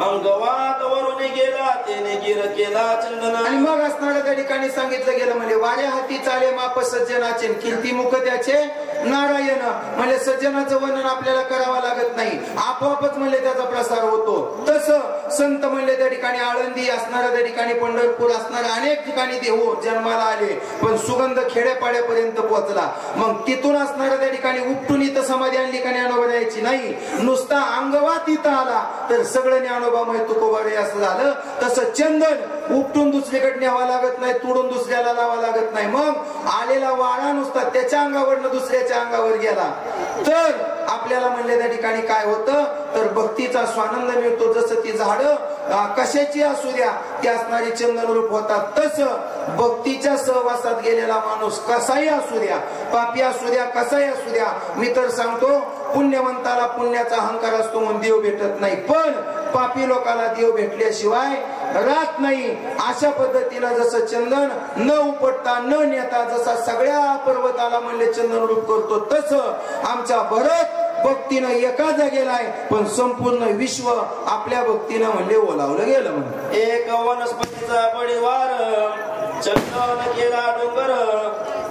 अंगवात वरून गेला तेने गिर केला चंदन. आणि मग असणाऱ्या त्या ठिकाणी सांगितलं गेलं म्हणजे वाऱ्या हाती चाले माप सज्जनाचे कीर्ती मुख त्याचे नारायण. म्हणजे सज्जनाचं वर्णन आपल्याला करावं लागत नाही आपोआपच म्हणजे त्याचा प्रसार होतो. तसं संत म्हणले त्या ठिकाणी आळंदी असणाऱ्या त्या ठिकाणी पंढरपूर असणाऱ्या अनेक ठिकाणी देव जन्माला आले पण सुगंध खेड्यापाड्यापर्यंत पोहोचला. मग तिथून असणाऱ्या त्या ठिकाणी उपटून इथं समाधी आणली का ज्ञानोबा द्यायची नाही. नुसता अंगवात इथं आला तर सगळं ज्ञानोबामय तुकोबाडे असं झालं. तसं चंदन उपटून दुसरीकडे न्यावा लागत नाही तोडून दुसऱ्याला लावा लागत नाही. मग आलेला वारा नुसता त्याच्या अंगावरनं दुसऱ्याच्या अंगावर गेला तर आपल्याला म्हणले त्या ठिकाणी काय होतं तर भक्तीचा स्वानंद मिळतो. जसं ती झाडं कशाची असू द्या ती असणारी चंदन रूप होतात. तसं भक्तीच्या सहवासात गेलेला माणूस कसाही असू द्या पापी असू द्या कसाही असू द्या. मी तर सांगतो पुण्यवंताला पुण्याचा अहंकार असतो म्हणून देव भेटत नाही पण पापी लोकाला देव भेटल्याशिवाय राहत नाही. अशा पद्धतीनं जसं चंदन न उपटता न नेता जसा सगळ्या पर्वताला म्हणले चंदन रूप करतो तसं आमच्या भरत भक्तीनं एका जागेला आहे पण संपूर्ण विश्व आपल्या भक्तीनं म्हणले ओलावलं गेलं. म्हणजे एक वनस्पतीचा परिवार चंदन केला डोंगर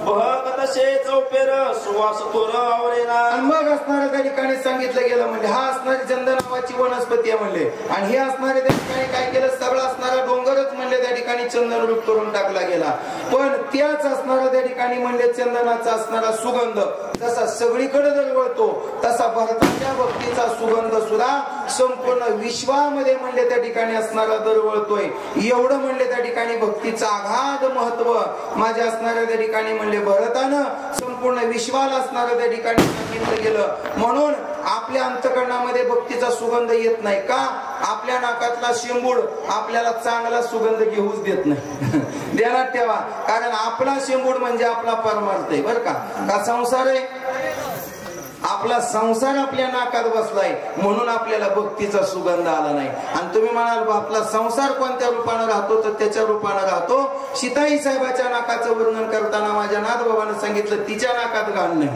बहकत शे चौपेर सुवास थोर आवरेना. आणि मग असणाऱ्या त्या ठिकाणी सांगितलं गेलं म्हणजे हा असणारी चंदन नावाची वनस्पती आहे म्हणले. आणि हे असणारे त्या ठिकाणी काय केलं सगळं असणारा डोंगरच म्हणले त्या ठिकाणी चंदन रूप करून टाकला गेला. पण त्याच असणारा त्या ठिकाणी म्हणले चंदनाचा असणारा सुगंध जसा सगळीकडे दरवळतो तसा भरताच्या भक्तीचा सुगंध सुद्धा संपूर्ण विश्वामध्ये म्हणले त्या ठिकाणी असणारा दरवळतोय. एवढं म्हणले त्या ठिकाणी भक्तीचं आघाद महत्व माझ्या असणाऱ्या त्या ठिकाणी म्हणले भरतानं संपूर्ण विश्वाला असणारं त्या ठिकाणी सांगितलं गेलं. म्हणून आपल्या अंतःकरणामध्ये भक्तीचा सुगंध येत नाही का आपल्या नाकातला शेंबूड आपल्याला चांगला सुगंध घेऊच देत नाही. ध्यानात ठेवा कारण आपला शेंबूड म्हणजे आपला परमार्थ आहे बरं का संसार आहे आपला संसार आपल्या नाकात बसलाय म्हणून आपल्याला भक्तीचा सुगंध आला नाही. आणि तुम्ही म्हणाल आपला संसार कोणत्या रूपानं राहतो तर त्याच्या रूपानं राहतो. सीताई साहेबाच्या नाकाचं वर्णन करताना माझ्या नाथबाबानं सांगितलं तिच्या नाकात घाण नाही.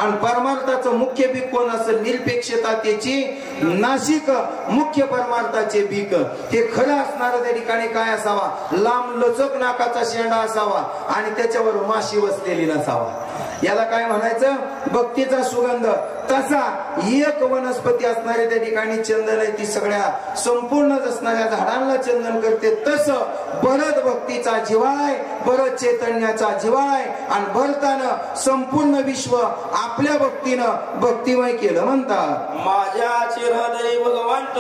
आणि परमार्थाचं मुख्य बीक कोण असेल निरपेक्षता त्याची नाशिक मुख्य परमार्थाचे बीक हे खरं असणारं त्या ठिकाणी काय असावा लांब लचक नाकाचा शेंडा असावा आणि त्याच्यावर माशी बसलेली नसावा. याला काय म्हणायचं भक्तीचा सुगंध. तसा एक वनस्पती असणारे त्या ठिकाणी चंदन आहे ती सगळ्या संपूर्ण असणाऱ्या झाडांना चंदन करते. तसं भरत भक्तीचा जिव्हाळा भरत चैतन्याचा जिव्हाळा आणि भरतानं संपूर्ण विश्व आपल्या भक्तीनं भक्तिमय केलं म्हणतात. माझ्या हृदय भगवंत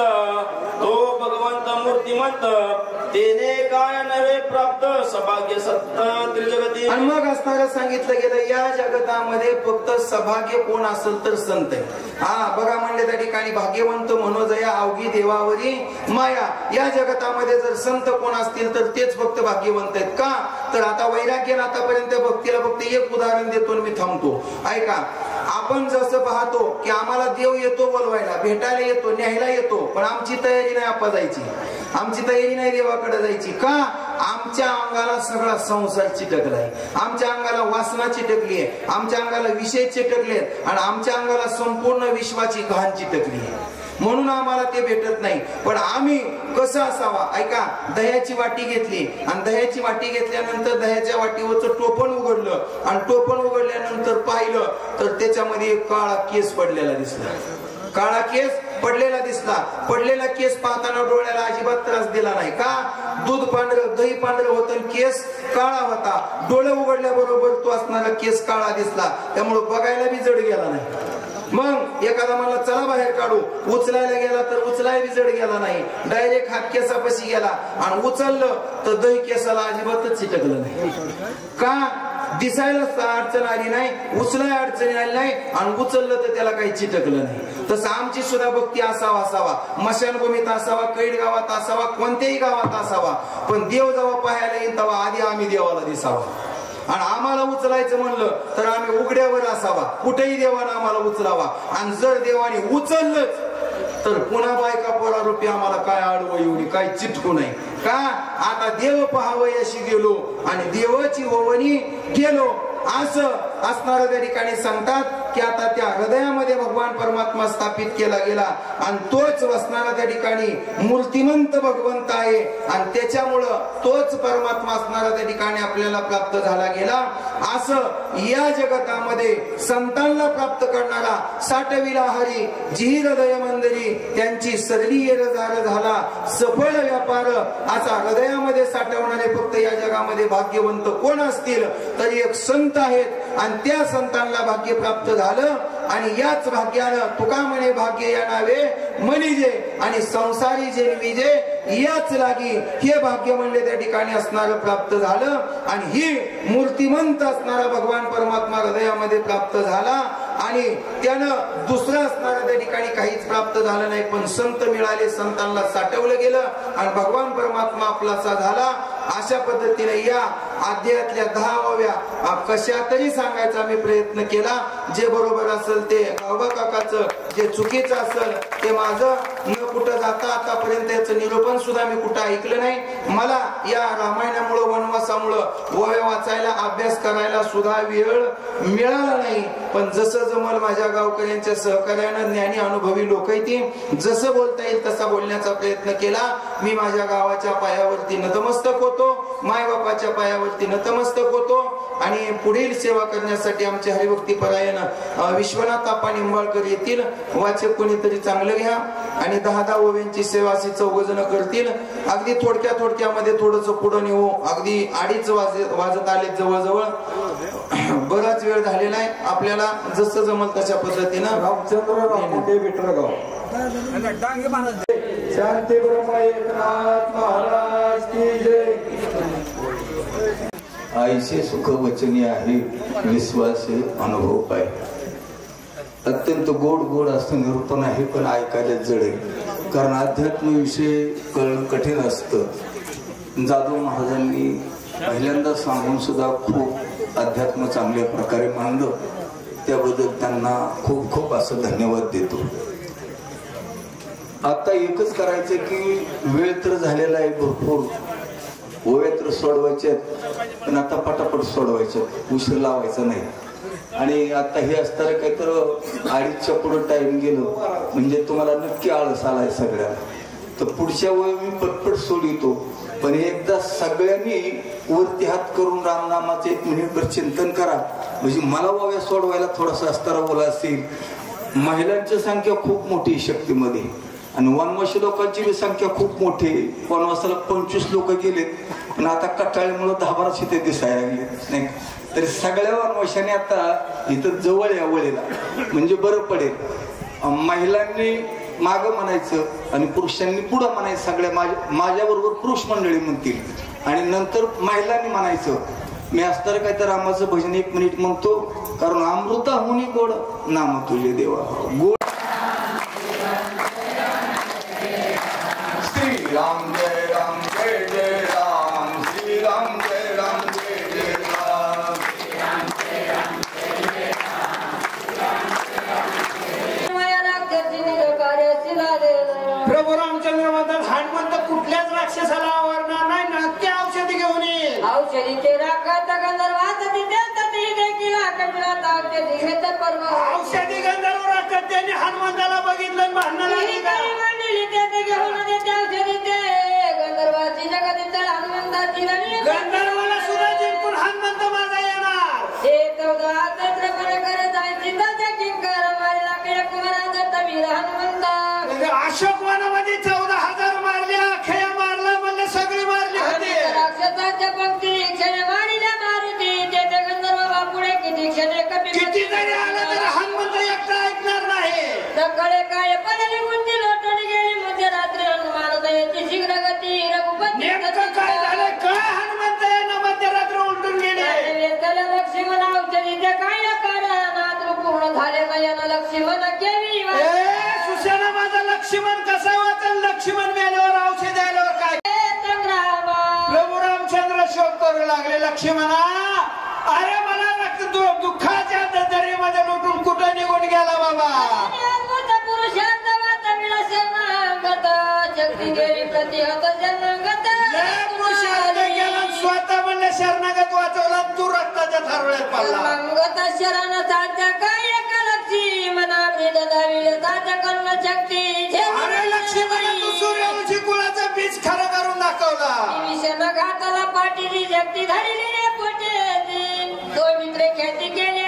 तो भगवंत मूर्तिमंत तेने काय नवे प्राप्त सभाग्य सत्त त्रिजगती. आणि मग असणारं सांगितलं गेलं या जगतामध्ये फक्त सभाग्य कोण असेल तर संत आहे. हा बघा म्हणले त्या ठिकाणी भाग्यवंत मनोजया अवघी देवावरी माया. या जगतामध्ये जर संत कोण असतील तर तेच फक्त भाग्यवंत आहेत. का तर आता वैराग्य आतापर्यंत भक्तीला फक्त एक उदाहरण देतो मी थांबतो. ऐका आपण जसं पाहतो की आम्हाला देव येतो बोलवायला भेटायला येतो न्यायला येतो पण आमची तयारी नाही आपा जायची आमची तयारी नाही देवाकडे जायची. का आमच्या अंगाला सगळा संसार चिटकलाय आमच्या अंगाला वासना चिटकली आहे आमच्या अंगाला विषय चिटकले आणि आमच्या अंगाला संपूर्ण विश्वाची घाण चिटकली आहे म्हणून आम्हाला ते भेटत नाही. पण आम्ही कसं असावा ऐका दह्याची वाटी घेतली आणि दह्याची वाटी घेतल्यानंतर दह्याच्या वाटीवरचं टोपण उघडलं आणि टोपण उघडल्यानंतर पाहिलं तर त्याच्यामध्ये एक काळा केस पडलेला दिसला. काळा केस पडलेला दिसला. पडलेला केस पाहताना डोळ्याला अजिबात त्रास दिला नाही. का दूध पांढरं दही पांढरं होतं केस काळा होता. डोळे उघडल्याबरोबर तो असणारा केस काळा दिसला त्यामुळे बघायला बी जड गेला नाही. मग एखादा मला चला बाहेर काढू उचलायला गेला तर उचलाय बी जड गेला नाही. डायरेक्ट हात केसापाशी गेला आणि उचललं तर दही केसाला अजिबातच चिटकलं नाही. का दिसायला अडचण आली नाही, उचलाय अडचणी आली नाही, आणि उचललं तर त्याला काही चिटकलं नाही. तसं आमची सुद्धा भक्ती असावा, मशानभूमीत असावा, कैड गावात असावा, कोणत्याही गावात असावा, पण देव जेव्हा पाहायला येईल तेव्हा आधी आम्ही देवाला दिसावा. आणि आम्हाला उचलायचं म्हणलं तर आम्ही उघड्यावर असावा, कुठेही देवानं आम्हाला उचलावा. आणि जर देवाने उचललंच तर पुन्हा बायका पोरा रूपी आम्हाला काय आडवं येऊन काय चिटकू नाही का. आता देव पहावयाशी गेलो आणि देवाची ओवणी गेलो असं असणारं त्या ठिकाणी सांगतात की आता त्या हृदयामध्ये भगवान परमात्मा स्थापित केला गेला आणि तोच वसणारा त्या ठिकाणी मूर्तिमंत भगवंत आहे आणि त्याच्यामुळं तोच परमात्मा असणारा त्या ठिकाणी आपल्याला प्राप्त झाला गेला. असं या जगतामध्ये संतांना प्राप्त करणारा साठविला हरी जी हृदय मंदिरी त्यांची सरली येरजार झाला सफळ व्यापार. असा हृदयामध्ये साठवणारे फक्त या जगामध्ये भाग्यवंत कोण असतील तर एक संत आहेत आणि त्या संतांना भाग्य प्राप्त झालं. आणि याच भाग्यानं तुका म्हणे भाग्य या नावे मनिजे आणि संसारी जेनविजे याच लागी हे भाग्य म्हणले त्या ठिकाणी असणार प्राप्त झालं. आणि ही मूर्तिमंत असणारा भगवान परमात्मा हृदयामध्ये प्राप्त झाला आणि त्यानं दुसरं असणारा त्या ठिकाणी काहीच प्राप्त झालं नाही. पण संत मिळाले, संतांना साठवलं गेलं आणि भगवान परमात्मा आपलासा झाला. अशा पद्धतीने या अध्यायातल्या 10व्या कशा तरी सांगायचा मी प्रयत्न केला. जे बरोबर असेल ते गावबा काकाचं, जे चुकीचं असेल ते माझं न कुठं जाता आतापर्यंत याचं निरूपण सुद्धा मी कुठं ऐकलं नाही. मला या रामायणामुळं वनवासामुळं ओव्या वाचायला अभ्यास करायला सुद्धा वेळ मिळाला नाही. पण जसं जमल माझ्या गावकऱ्यांच्या सहकार्यानं ज्ञानी अनुभवी लोक ती जसं बोलता येईल तसा बोलण्याचा प्रयत्न केला. मी माझ्या गावाच्या पायावरती नतमस्तक होतो, मायबापाच्या पायावरती नतमस्तक होतो आणि पुढील सेवा करण्यासाठी आमचे हरिभक्ती परायण विश्वनाथ आप्पा निंबाळकर येतील. वाचक कोणीतरी चांगलं घ्या आणि 10 ओव्यांची सेवा अशी 4 जण करतील. अगदी थोडक्यामध्ये थोडस पुढं नेऊ. अगदी 2:30 वाजत आले जवळजवळ. बराच वेळ झालेला आहे. आपल्याला जसं जमल तशा पद्धतीनं शांती ब्रह्म एकनाथ महाराज की जय. आईचे सुख वचनी आहे, विश्वासे अनुभव पाय. अत्यंत गोड गोड असं निरूपण आहे पण ऐकायला जड आहे. कारण अध्यात्म विषय कळणं कठीण असतं. जाधव महाराजांनी पहिल्यांदा सांगून सुद्धा खूप अध्यात्म चांगल्या प्रकारे मांडलं. त्याबद्दल त्यांना खूप खूप असं धन्यवाद देतो. आता एकच करायचं की वेळ तर झालेला आहे भरपूर. ओव्या तर सोडवायचे पण आता पटापट सोडवायचे, उशीर लावायचा नाही. आणि आता हे असताना काही तर 2:30च्या पुढे टाइम गेलो म्हणजे तुम्हाला नक्की आळस आलाय सगळ्याला. तर पुढच्या वेळी मी पटपट सोडितो. पण एकदा सगळ्यांनी वरती हात करून रामनामाचे 1 मिनिटभर चिंतन करा म्हणजे मला ओव्या सोडवायला थोडासा अस्तारा बोला असेल. महिलांची संख्या खूप मोठी शक्तीमध्ये आणि वनवासी लोकांची संख्या खूप मोठी. वनवासाला 25 लोक गेलेत पण आता कटाळीमुळे 10-12 तिथे दिसायला लागले नाही. तरी सगळ्या वनवाशाने आता इथं जवळ या वळीला म्हणजे बरं पडेल. महिलांनी माग म्हणायचं आणि पुरुषांनी पुढं म्हणायचं. सगळ्या माझ्याबरोबर पुरुष मंडळी म्हणतील आणि नंतर महिलांनी म्हणायचं. मी असताना काय तर रामाचं भजन 1 मिनिट म्हणतो. कारण अमृता होनी गोड नाम तुझे देवा गोड. राम जय राम जय जय राम, श्री राम जय राम जय जय राम, श्री राम जय राम जय जय राम. प्रभू रामचंद्र म्हणतात हनुमंत कुठल्याच राक्षसाला आवरणार नाही. नक्की औषधी घेऊन येईल. औषधीचे राखत गंधर्वात देखील औषधी घेत पर्व. औषधी गंधर्व राखत त्यांनी हनुमंताला बघितलं भांडण लागली का गंधर्वाची जगत हनुमंताची गंधर्वाला सुद्धा जिंकून हनुमंत माझा येणार. ते 14 चैत्रपणे करत आहे चिंताच्या किंकर मारला कुमारात वीर हनुमंता. अशोक वनामध्ये 14,000 मारले, अखेया मारला म्हणले सगळी मारली होती. राक्षसाच्या पंक्ती क्षणे मारिल्या मारुती. ते गंधर्व बापुडे किती क्षणे किती जरी आलं तर हनुमंत एकटा ऐकणार नाही. सकाळी काय पडली मुंजी लोटून गेली मध्यरात्री हनुमान दयेची शीघ्र गती रघुपती. नेमकं काय झालं काय हनुमंत शोक करू लागले लक्ष्मणा. अरे मला दुःखाच्या दरीमध्ये लुटून कुठं निघून गेला बाबा. स्वतः म्हणले शरणागत वाचवला तू रक्ताच्या थारोळ्यात पडला. अरे लक्ष्मणा तू सूर्यवंशी कुळाचा बीज खरं करून दाखवला. घाताला पाठीची शक्ती धरली रे पोटे तो मित्र ख्याती केली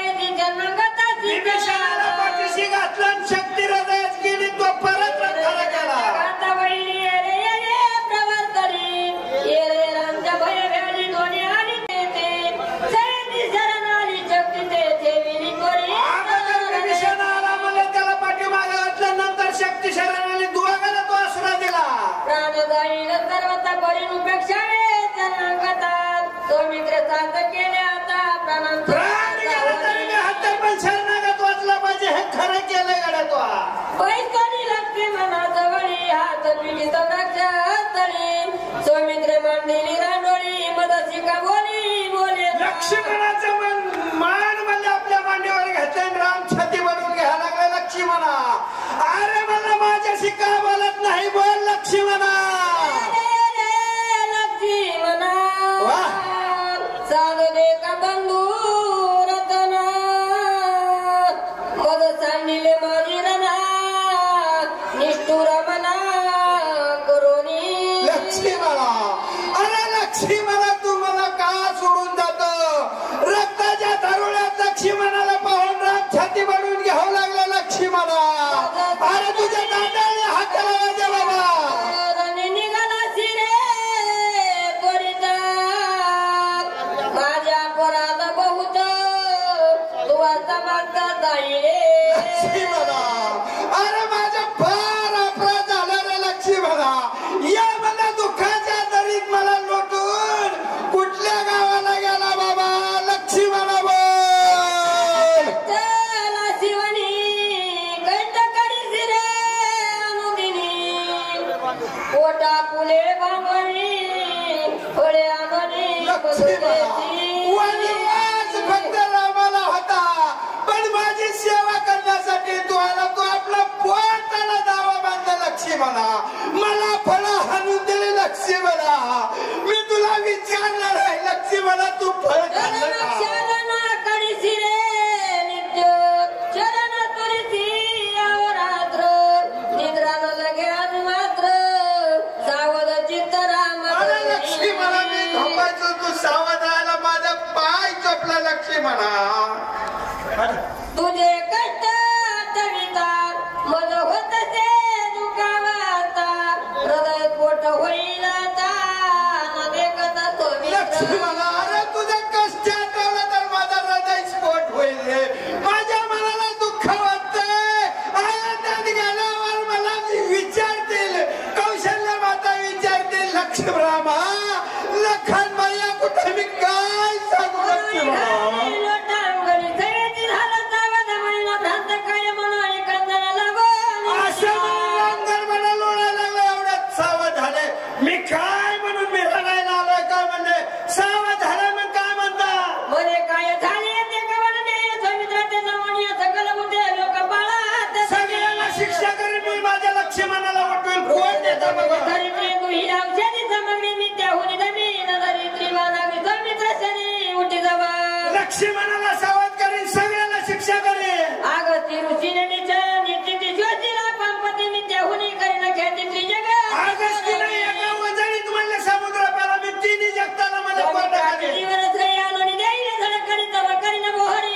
विभीषणाला पाठीशी घातलं शक्ती हृदयात गेली तो परत खरं केला. विभीषणाला म्हणलं त्याला पाठीमागे घातलं नंतर शक्ती शरणाने दुवागाला तो आसरा दिला. प्राणदायी सर्वता बरी उपेक्षा तो मित्र साथ केले आता प्राण गेला तरी मी हत्या पण शरणागत वाचला पाहिजे हे खरं केलं गड्या तो. पैसानी लागते मना जवळी हात पिढी संरक्षा तळी सौमित्रे मांडलेली रांडोळी मदशी का बोली बोले. लक्ष्मणाचं मान म्हणजे आपल्या मांडीवर घेतलं राम छाती बनवून घ्यायला लागला लक्ष्मणा. अरे मला माझ्याशी का बोलत नाही बोल लक्ष्मणा. साधू दे का बंधू रतना मद सांडिले माझी रणा निष्ठुर मना करोनी. लक्ष्मणा अरे लक्ष्मणा तू मला का सोडून जातो. रक्ताच्या थारोळ्यात लक्ष्मणाला पाहून राम छाती बनवून घ्यावं लागलं लक्ष्मणा. अरे तुझ्या दादाने हात लावायचा बाबा. निघाला सिरे परिता माझ्या पराला बहुत तू आता मागता जाई रे. अरे माझ्या फार अपराध झाला रे लक्ष्मणा. या मला दुःखाच्या दरीत मला लोटून कुठल्या गावाला गेला बाबा लक्ष्मणा बोल. चला शिवनी कैत करी सिरे अनुदिनी पोटा फुले बांगणी फळे आणणी वनवास फक्त रामाला होता पण माझी सेवा करण्यासाठी तू आला. तू आपला पोटाला दावा बांधला लक्ष्मणा. मला फळ हाणून दिली लक्ष्मणा. मी तुला विचारणार आहे लक्ष्मणा तू फळ खाल्लं का. करी सिरे नित्य चरण तुरी अवरात्र निद्रा न लगे आज मात्र सावध चित्त राम. अरे लक्ष्मणा मी झोपायचो तू सावध राहायला माझा पाय चोपला लक्ष्मणा. तुझे कष्ट आठविता मन होत ते दुखावाता हृदय पोट होईल आता न देखता लक्ष्मणा अरे तुझ्या कष्ट आठवलं तर माझा हृदय स्फोट होईल रे. माझ्या मनाला दुःख वाटतंय. आनंदात गेल्यावर मला विचारतील कौशल्य माता विचारतील लक्ष्मणा लखन मैया कुठे मी काय सांगू लक्ष्मणा. मी काय म्हणून मी रडायला आलोय काय म्हणले सावध झालं मग काय म्हणता. मध्ये काय झाले ते कवडणे समुद्राचे जवळ सकल उठे लोक बाळात सगळ्यांना शिक्षा करेन मी माझ्या लक्ष्मणाला वाटून कोण देता बघा. धरित्रे दुही औषधी सममी विद्याहुनी जमीन धरित्री मानावी समित्र शनी उठी जवा लक्ष्मणाला सावध करेन सगळ्यांना शिक्षा करेन. आगती ऋषीने निच निश्चिती ज्योतिला पंपती विद्याहुनी करीन ख्याती त्रिजग आगस्तीला एका वजळीत म्हणले समुद्र प्याला मी तिन्ही जगताना मला कोण टाकेल. जीवन श्रेयानुनी देईल धडकडी तव करीन मोहरी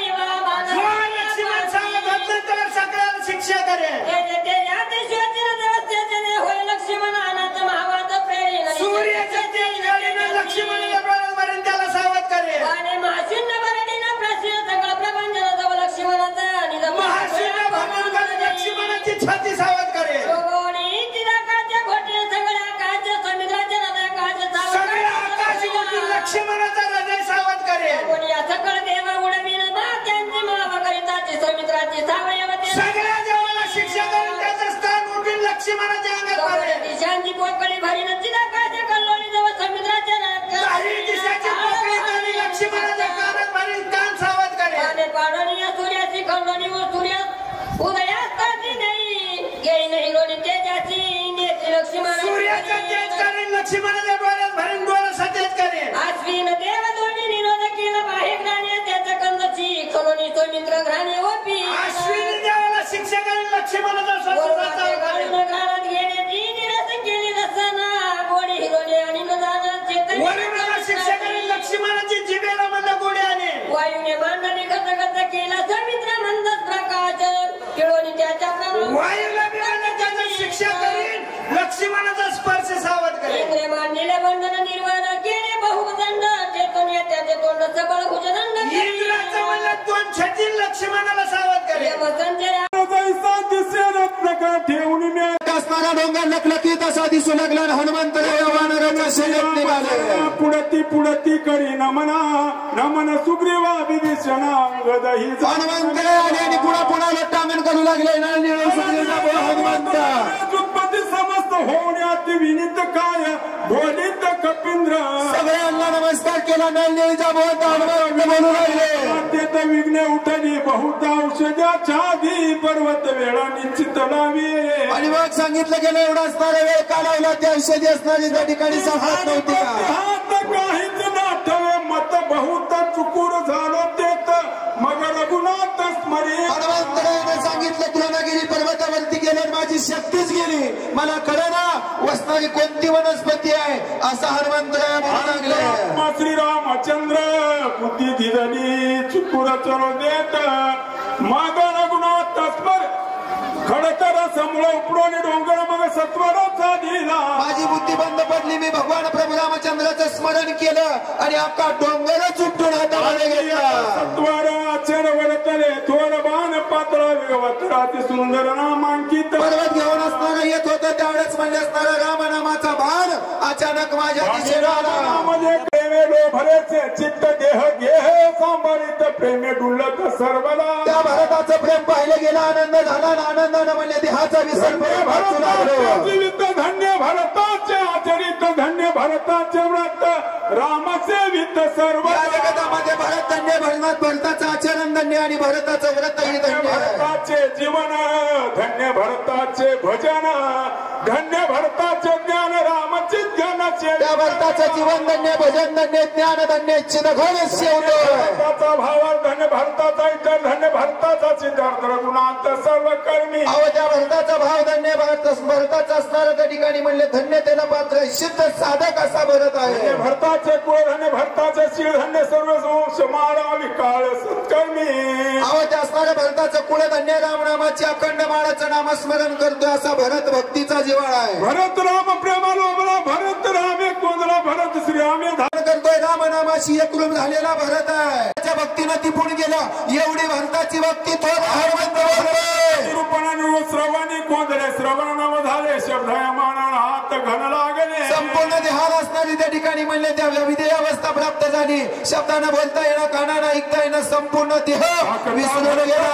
लक्ष्मण सावध होत नाही तर सगळ्याला शिक्षा करेन. होय लक्ष्मण अनंत महावाद प्रेरी सूर्याच्या तेज गाडीनं लक्ष्मणाला डोळ्यावरून त्याला सावध करेन. आणि महाशून्य भरणीनं प्रश्न सगळं प्रपंच जवळ लक्ष्मणाचा महाशून्य भरून लक्ष्मणाची छाती सावध करेन. सगळ्या आकाश उठून लक्ष्मणाचा हृदय सावध करेन. सगळ्या देवाला शिक्षा करून त्याचं स्थान उठून लक्ष्मणाच्या अंगात मारेन. शांती पोकळी भरी नची काच्या कल्लोळी जवळ समुद्राच्या काही दिशा दिसू लागला आणि हनुमंतराय वानराच्या सैन्यात निघाले. पुढती करी नमन सुग्रीवा विभीषण अंगदही. हनुमंतराय आले आणि पुन्हा लोटांगण करू लागले. नळनिळ सुग्रीवाचा बोल हनुमंत. उत्पत्ती समस्त होण्यात विनीत काय बोलित कपिंद्र. सगळ्यांना नमस्कार केला. नळनिळीचा बोल हनुमंत बोलू लागले. तेथ विघ्ने उठली बहुत औषधाच्या आधी पर्वत वेळा निश्चित लावी. आणि मग सांगितलं गेलं एवढा असणारा वेळ का लावला. त्या औषधी असणारी त्या ठिकाणी सापडत नव्हती का. काहीच नाठवे मत बहुत चुकूर झालो तेत मग रघुनाथ स्मरी. हनुमंतरायाने सांगितलं तुलनागिरी पर्वतावरती गेले माझी शक्तीच गेली. मला कळना वसणारी कोणती वनस्पती आहे असं हनुमंतराया म्हणू लागले. श्रीरामचंद्र बुद्धी दिली चुकूर चलो देत मग रघुनाथ स्मर खडकर समूळ उपडोनी डोंगर मग सत्वराचा दिला. माझी बुद्धी बंद पडली. मी भगवान प्रभू रामचंद्राचं स्मरण केलं आणि अख्खा डोंगरच उपटून हातामध्ये घेतला. सत्वर अक्षर वरतले थोर बाण पातळा वेगवत राती सुंदर नामांकित. पर्वत घेऊन असणारा येत होतं त्यावेळेस म्हणजे असणारा रामनामाचा बाण अचानक माझ्या दिशेला आला. म्हणजे प्रेमे लोभरेचे चित्त देह गेह सांभाळीत प्रेमे डुलत सर्वला. त्या भरताचं प्रेम पाहिलं गेलं. आनंद झाला. आनंदानं म्हणजे देहाचा विसर जीवित धन्य भरताचे आचरित धन्य भरताचे व्रत रामसेवित सर्व. जगतामध्ये भरत धन्य भरताचं आचरण धन्य आणि भरताचं व्रतही धन्य. भरताचे जीवन धन्य भरताचे भजन धन्य भरताचे ज्ञान रामचे ज्ञानाचे. त्या भरताचं जीवन धन्य भजन धन्य ज्ञान धन्य चिरघोर शेवतो. भरताचा भाव धन्य भरताचा इतर धन्य भरताचा सिद्धार्थ रघुनाथ सर्व कर्मी. अहो त्या भरताचा भाव धन्य भरताचा असणारा त्या ठिकाणी म्हणले धन्य त्याला पात्र सिद्ध साधक असा भरत आहे. भरताचे कुळ धन्य भरताचे शिळ धन्य सर्व माळा विकाळ सत्कर्मी. अहो त्या असणाऱ्या भरताचं कुळ धन्य रामनामाची अखंड माळाचं नामस्मरण करतोय असा भरत भक्तीचा जिव्हाळा आहे. भरत राम प्रेमा लोभला भरत रामे कोंदला भरत श्रीरामे धारण करतोय. रामनामाशी एकरूप झालेला भरत आहे. त्याच्या भक्तीनं ती पुढे गेलं. एवढी भरताची भक्ती थोर हनुमंत निरूपणाने श्रवणी कोंदले श्रवण नाम झाले शब्दयमाना हात घन लागले. संपूर्ण देहाला असणारी त्या ठिकाणी म्हणले त्या विधेय अवस्था प्राप्त झाली. शब्दानं बोलता येणं कानानं ऐकता येणं संपूर्ण देह विसरून गेला.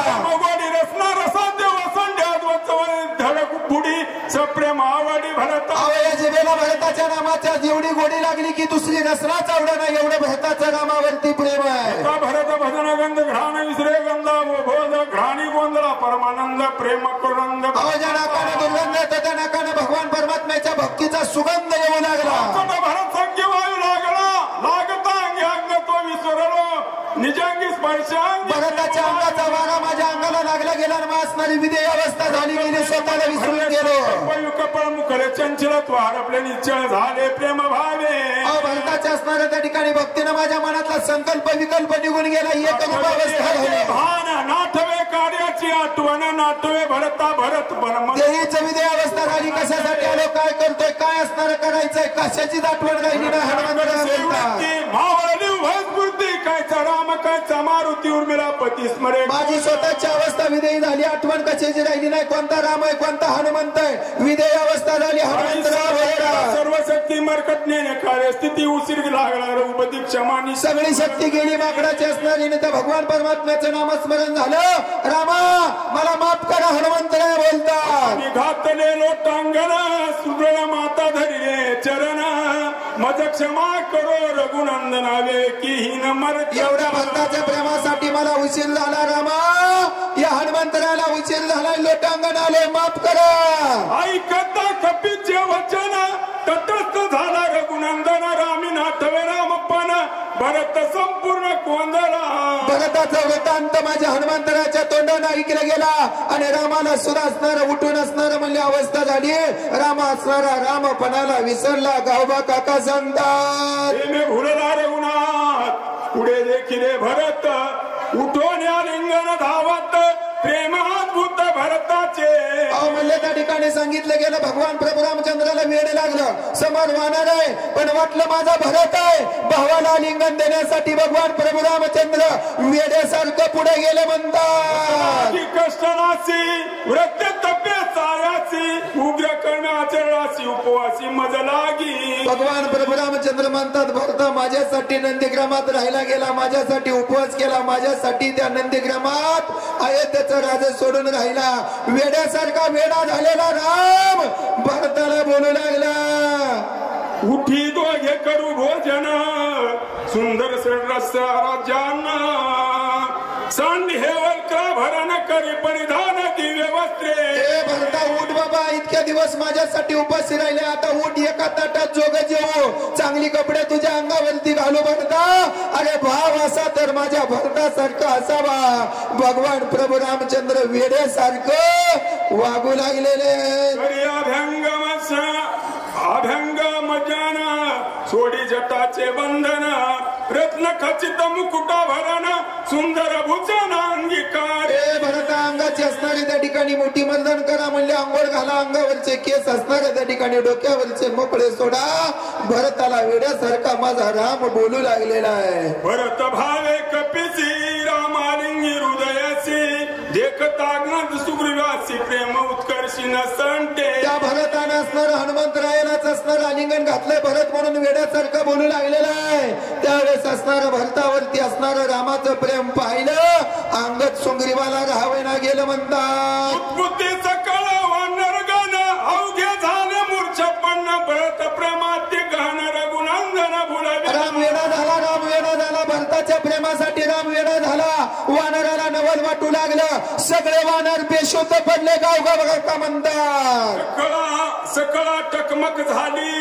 रसना रसाद्य वसंड्या धडक बुडी सप्रेम आवडी भरत. या जिभेला भरताच्या नामाच्या जेवढी गोडी लागली की दुसरी रसनाच आवडा नाही एवढं भरताच्या नामावरती प्रेम आहे. भरत भजन गंध घ्राण विसरे गंधा बोध घ्राणी गोंधळा परमानंद प्रेम करुनंद. ज्या नाकाने दुर्गंध येतो त्या नाकाने भगवान परमात्म्याच्या भक्तीचा सुगंध येऊ लागला. भरत संख्य वायू लागला लागता अंगी अंग तो विसरलो निजांगी स्पर्शांग. भरताच्या अंगाचा वारा माझ्या अंगाला लागला गेला आणि असणारी विधेय अवस्था झाली गेली. स्वतःला विसरून गेलो. कपळ मुखले चंचलत्व हरपले निश्चळ झाले प्रेम भावे. भरताच्या असणाऱ्या त्या ठिकाणी भक्तीनं माझ्या मनातला संकल्प विकल्प निघून गेला. एक रूपावस्था झाली. भान नाठवे कार्याची आठवण नाठवे भरता भरत परम. देहीच विधेय अवस्था झाली. कशासाठी आलो काय करतोय काय असणार करायचंय कशाचीच आठवण राहिली ना. मावळली स्फूर्ती कायचा राम कायचा मारुती उर्मिला पती स्मरे. माझी स्वतःची अवस्था विधेयी झाली. आठवण कशाची राहिली नाही. कोणता राम आहे कोणता हनुमंत आहे. विधेय अवस्था झाली. हनुमंत सर्व शक्ती मरकटणे कार्य स्थिती उशीर लागला रघुपती क्षमानी. सगळी शक्ती गेली माकडाची असणारी त्या भगवान परमात्म्याचं नामस्मरण झालं. रामा मला माफ करा हनुमंतराय बोलतात. घातले लोटांगण सुदृढ माता धरिले चरण मज क्षमा करो रघुनंदनावे की हिन मर. एवढ्या भक्ताच्या प्रेमासाठी मला उशीर झाला. रामा या हनुमंतराला उशीर झाला. लोटांगण आले माफ करा. ऐकता कपीचे वचन तटस्थ झाला रघुनंदन रामी नाठवे रामपण भरत संपूर्ण कोंदला. भरताचा वृत्तांत माझ्या हनुमंतराच्या तोंडाने ऐकला गेला आणि रामाला सुद्धा असणार उठून असणार म्हणली अवस्था झाली. राम असणारा रामपणाला विसरला. गावबा काका सांगतात भुलला रघुनाथ पुढे देखील भरत उठून या लिंगण धावत प्रेमाद्भुत भरताचे. अहो म्हणले त्या ठिकाणी सांगितलं गेलं भगवान प्रभू रामचंद्राला वेड लागलं, समोर वानर आहे पण वाटलं माझा भरत आहे. भावाला लिंगन देण्यासाठी भगवान प्रभू रामचंद्र वेड्यासारखं पुढे गेले म्हणतात. कष्टनाशी व्रत तप्पे चायाची उग्र कर्म आचरणाची उपवासी मज लागी. भगवान प्रभू रामचंद्र म्हणतात भरता माझ्यासाठी नंदीग्रामात राहिला गेला, माझ्यासाठी उपवास केला, माझ्यासाठी त्या नंदीग्रामात अयोध्येचं राज सोडून राहिला. वेड्यासारखा वेडा झालेला राम भरताला बोलू लागला. उठी दोघे करू भोजन सुंदर रस राज्यांना सांडी हे वल्क्रा भरण करी परिधान दिव्य वस्त्रे. ए भरता उठ बाबा, इतक्या दिवस माझ्यासाठी उपाशी राहिले, आता उठ एका ताटात जोग जेवू, चांगली कपडे तुझ्या अंगावरती घालू भरता. अरे भाव असा तर माझ्या भरतासारखा असावा. भगवान प्रभू रामचंद्र वेड्यासारखं वागू लागलेले. अभ्यंग मजान सोडी जटाचे बंधन रत्न खचित मुकुटाभरण सुंदर भूषण अंगीकार. भरता अंगाची असणारी त्या ठिकाणी मोठी बंधन करा म्हणले, अंघोळ घाला, अंगावरचे केस असणारे त्या ठिकाणी डोक्यावरचे मोकळे सोडा. भरताला वेड्यासारखा माझा राम बोलू लागलेला आहे. भरत भावे कपिसी रामालिंगी हृदयासी देखताग्न सुग्रीवासी प्रेम उत्कर्षी न संटे. त्या भरताने असणार हनुमंतरायालाच असणार आलिंगन घातलंय भरत म्हणून वेड्यासारखं बोलू लागलेला आहे. त्यावेळेस असणार भरतावरती असणार रामाचं प्रेम पाहिलं, अंगत सुग्रीवाला राहावे ना गेलं म्हणतात. उत्पत्तीचं कळ वानरगण अवघे झाले मूर्छपन्न भरत प्रेमात गहन रघुनंदन भुलावे. राम वेडा झाला, राम वेडा झाला, भरताच्या प्रेमासाठी राम वेडा झाला. वानराला नवल वाटू लागलं, सगळे वानर बेशुद्ध पडले गावगाव का म्हणतात. सकळा टकमक झाली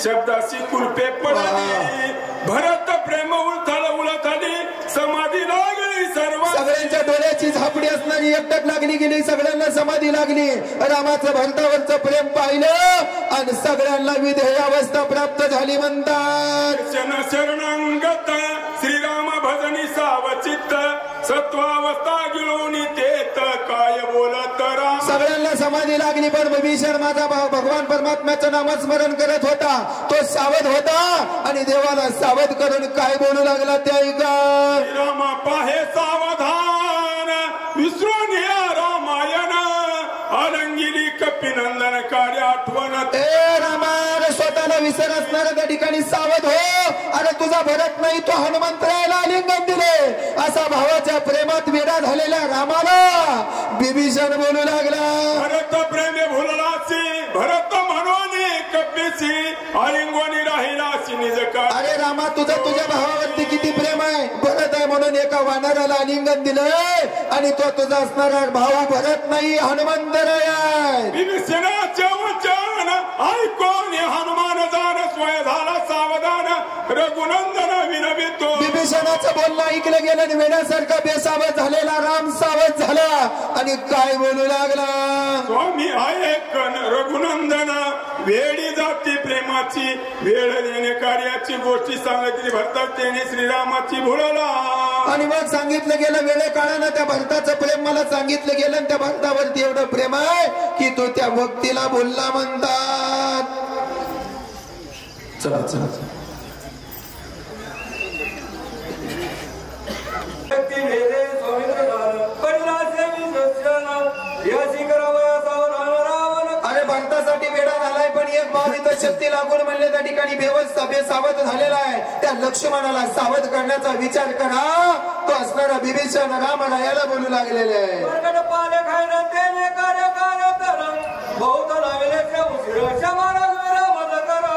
शब्दाशी कुलपे पडली भरत प्रेम उलत आली समाधी लागली सर्व. सगळ्यांच्या डोळ्याची झापडी असणारी एकटक लागली गेली, सगळ्यांना समाधी लागली. रामाचं भरतावरचं प्रेम पाहिलं आणि सगळ्यांना विधेय अवस्था प्राप्त झाली म्हणतात. शरणांगत श्रीराम भजनी सावचित्त सत्वावस्था गिळून तेत काय बोलत राम. सगळ्यांना समाधी लागली पण विभीषण माझा भाव भगवान परमात्म्याचं नामस्मरण करत होता, तो सावध होता आणि देवाला सावध करून काय बोलू लागला ते ऐका. राम पाहे सावधान विसरून या रामायण अलंगिली कपिनंदन कार्य आठवण. ए रामान स्वतःला विसर असणार त्या ठिकाणी सावध हो. अरे तुझा भरत नाही, तो हनुमंतरायाला आलिंगन दिले. असा भावाच्या प्रेमात वेडा झालेल्या रामाला विभीषण बोलू लागला. भरत प्रेमे भुललासी भरत म्हणून कपीसी आलिंगोनी राहिलासी निज का. अरे रामा तुझं तुझ्या भावावरती किती प्रेम आहे. भरत आहे म्हणून एका वानराला आलिंगन दिलंय आणि तो तुझा असणारा भाऊ भरत नाही, हनुमंतराय आहे. विभीषणाचे वचन ऐकून हनुमान जाण स्वय झाला सावधान रघुनंदन विनवितो. विभीषणाचं बोलणं ऐकलं गेलं आणि वेड्यासारखा बेसावध झालेला राम सावध झाला आणि काय बोलू लागला. स्वामी ऐकन रघुनंदन वेळी जाती प्रेमाची वेळ देणे कार्याची गोष्टी सांगितली भरतात त्याने श्रीरामाची भुलला. आणि मग सांगितलं गेलं वेळे काळानं त्या भरताचं प्रेम मला सांगितलं गेलं आणि त्या भरतावरती एवढं प्रेम आहे की तो त्या भक्तीला बोलला म्हणतात. चला चला चला. अरे भरतासाठी वेडा झालाय पण एक भाव इथं शक्ती लागून म्हणले त्या ठिकाणी बेसावध झालेला आहे. त्या लक्ष्मणाला सावध करण्याचा विचार करा. तो असणारा विभीषण रामरायाला बोलू लागलेले आहे.